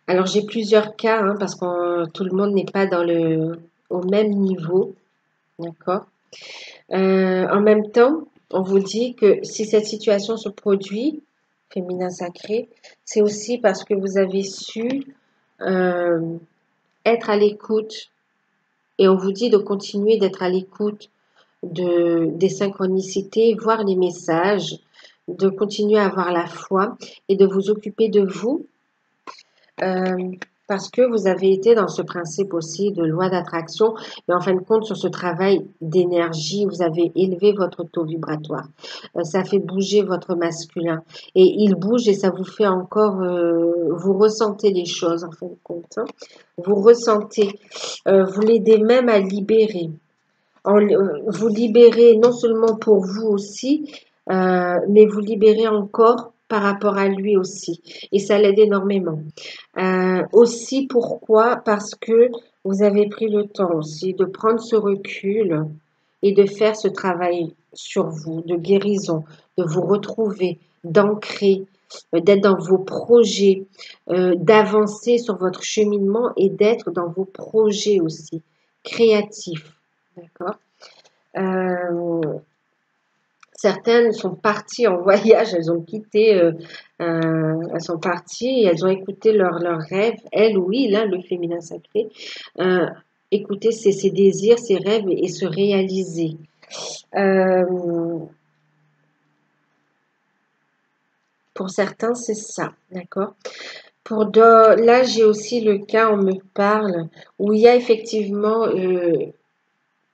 alors, j'ai plusieurs cas, hein, parce que tout le monde n'est pas au même niveau. D'accord. En même temps, on vous dit que si cette situation se produit, féminin sacré, c'est aussi parce que vous avez su euh, être à l'écoute. Et on vous dit de continuer d'être à l'écoute des synchronicités, voir les messages, de continuer à avoir la foi et de vous occuper de vous euh, parce que vous avez été dans ce principe aussi de loi d'attraction, mais en fin de compte, sur ce travail d'énergie, vous avez élevé votre taux vibratoire. Ça fait bouger votre masculin. Et il bouge et ça vous fait encore, vous ressentez les choses en fin de compte, hein. Vous ressentez, vous l'aidez même à libérer. Vous libérez non seulement pour vous aussi, mais vous libérez encore par rapport à lui aussi. Et ça l'aide énormément. Aussi, pourquoi? Parce que vous avez pris le temps aussi de prendre ce recul et de faire ce travail sur vous, de guérison, de vous retrouver, d'ancrer, d'être dans vos projets, d'avancer sur votre cheminement et d'être dans vos projets aussi créatifs. D'accord? Euh, Certaines sont parties en voyage, elles ont quitté, elles sont parties et elles ont écouté leurs rêves, elles ou il, hein, le féminin sacré, euh, écouter ses désirs, ses rêves et se réaliser. Euh, pour certains, c'est ça, d'accord? Là, j'ai aussi le cas, on me parle, où il y a effectivement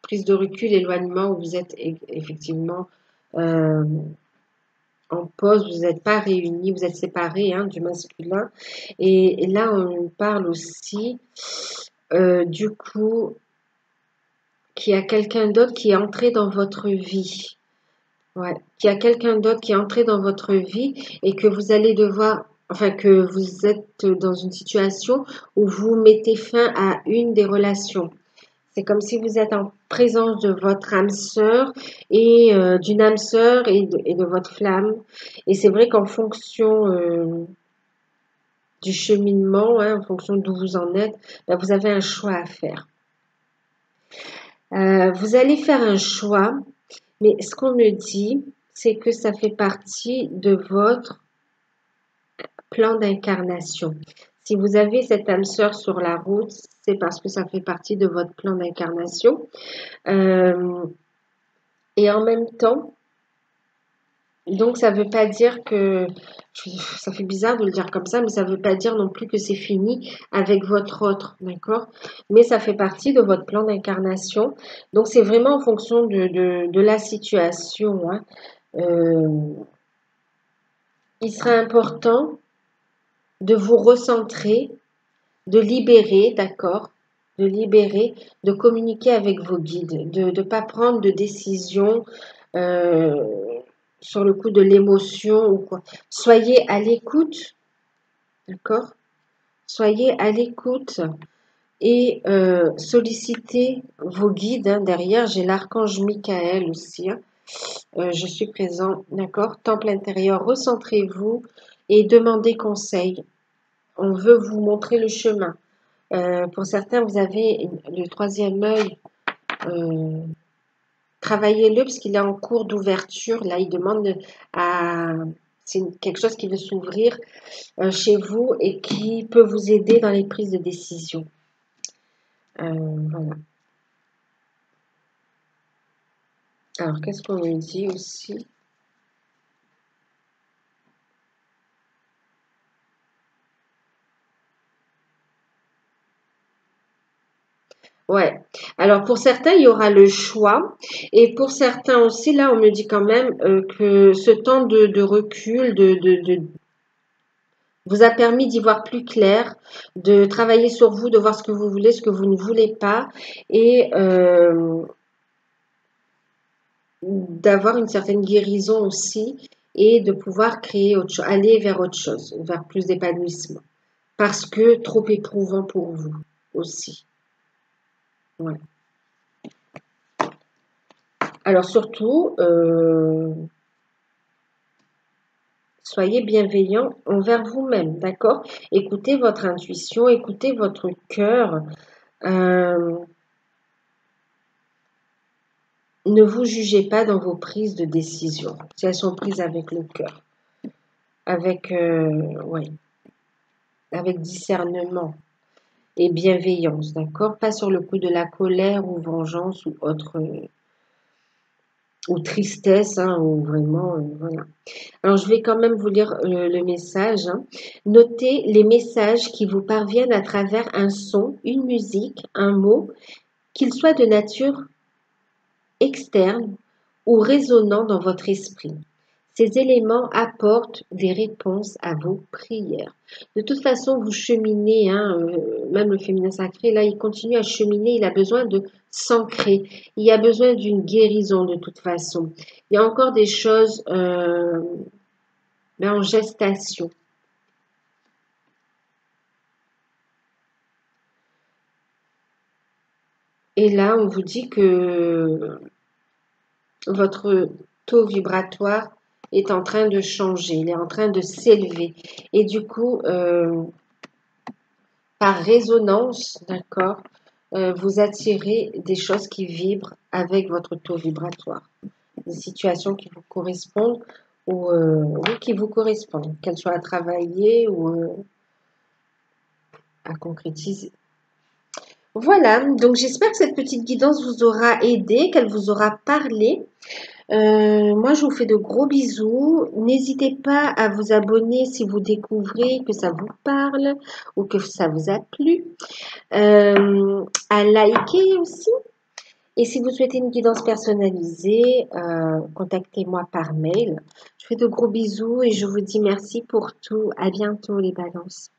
prise de recul, éloignement, où vous êtes effectivement euh, en pause, vous n'êtes pas réunis, vous êtes séparés, hein, du masculin. Et là, on parle aussi, du coup, qu'il y a quelqu'un d'autre qui est entré dans votre vie. Ouais, qu'il y a quelqu'un d'autre qui est entré dans votre vie et que vous allez devoir, enfin, que vous êtes dans une situation où vous mettez fin à une des relations. C'est comme si vous êtes en présence de votre âme sœur et d'une âme sœur et de votre flamme. Et c'est vrai qu'en fonction du cheminement, hein, en fonction d'où vous en êtes, ben, vous avez un choix à faire. Vous allez faire un choix, mais ce qu'on me dit, c'est que ça fait partie de votre plan d'incarnation. Si vous avez cette âme sœur sur la route, c'est parce que ça fait partie de votre plan d'incarnation. Et en même temps, donc ça ne veut pas dire que, ça fait bizarre de le dire comme ça, mais ça ne veut pas dire non plus que c'est fini avec votre autre, d'accord? Mais ça fait partie de votre plan d'incarnation. Donc c'est vraiment en fonction de la situation, hein. Il sera important de vous recentrer, de libérer, d'accord? De libérer, de communiquer avec vos guides, de ne pas prendre de décision sur le coup de l'émotion ou quoi. Soyez à l'écoute, d'accord? Soyez à l'écoute et sollicitez vos guides. Hein. Derrière, j'ai l'archange Michael aussi. Hein. Je suis présent, d'accord? Temple intérieur, recentrez-vous et demandez conseil. On veut vous montrer le chemin. Pour certains, vous avez le troisième œil. Travaillez-le parce qu'il est en cours d'ouverture. Là, il demande à... C'est quelque chose qui veut s'ouvrir chez vous et qui peut vous aider dans les prises de décision. Voilà. Alors, qu'est-ce qu'on me dit aussi? Ouais. Alors, pour certains, il y aura le choix. Et pour certains aussi, là, on me dit quand même que ce temps de recul, vous a permis d'y voir plus clair, de travailler sur vous, de voir ce que vous voulez, ce que vous ne voulez pas, et d'avoir une certaine guérison aussi, et de pouvoir créer autre chose, aller vers autre chose, vers plus d'épanouissement, parce que trop éprouvant pour vous aussi. Ouais. Alors surtout, soyez bienveillant envers vous-même, d'accord? Écoutez votre intuition, écoutez votre cœur. Ne vous jugez pas dans vos prises de décision. Si elles sont prises avec le cœur, avec, ouais, avec discernement et bienveillance, d'accord? Pas sur le coup de la colère ou vengeance ou autre, ou tristesse, hein, ou vraiment, voilà. Alors, je vais quand même vous lire le message. Hein. Notez les messages qui vous parviennent à travers un son, une musique, un mot, qu'ils soient de nature externe ou résonnant dans votre esprit. Ces éléments apportent des réponses à vos prières. De toute façon, vous cheminez, hein, même le féminin sacré, là, il continue à cheminer, il a besoin de s'ancrer, il a besoin d'une guérison de toute façon. Il y a encore des choses en gestation. Et là, on vous dit que votre taux vibratoire est en train de changer, il est en train de s'élever. Et du coup, par résonance, d'accord, vous attirez des choses qui vibrent avec votre taux vibratoire. Des situations qui vous correspondent ou oui, qui vous correspondent, qu'elles soient à travailler ou à concrétiser. Voilà, donc j'espère que cette petite guidance vous aura aidé, qu'elle vous aura parlé. Moi, je vous fais de gros bisous. N'hésitez pas à vous abonner si vous découvrez que ça vous parle ou que ça vous a plu. À liker aussi. Et si vous souhaitez une guidance personnalisée, contactez-moi par mail. Je vous fais de gros bisous et je vous dis merci pour tout. À bientôt les balances.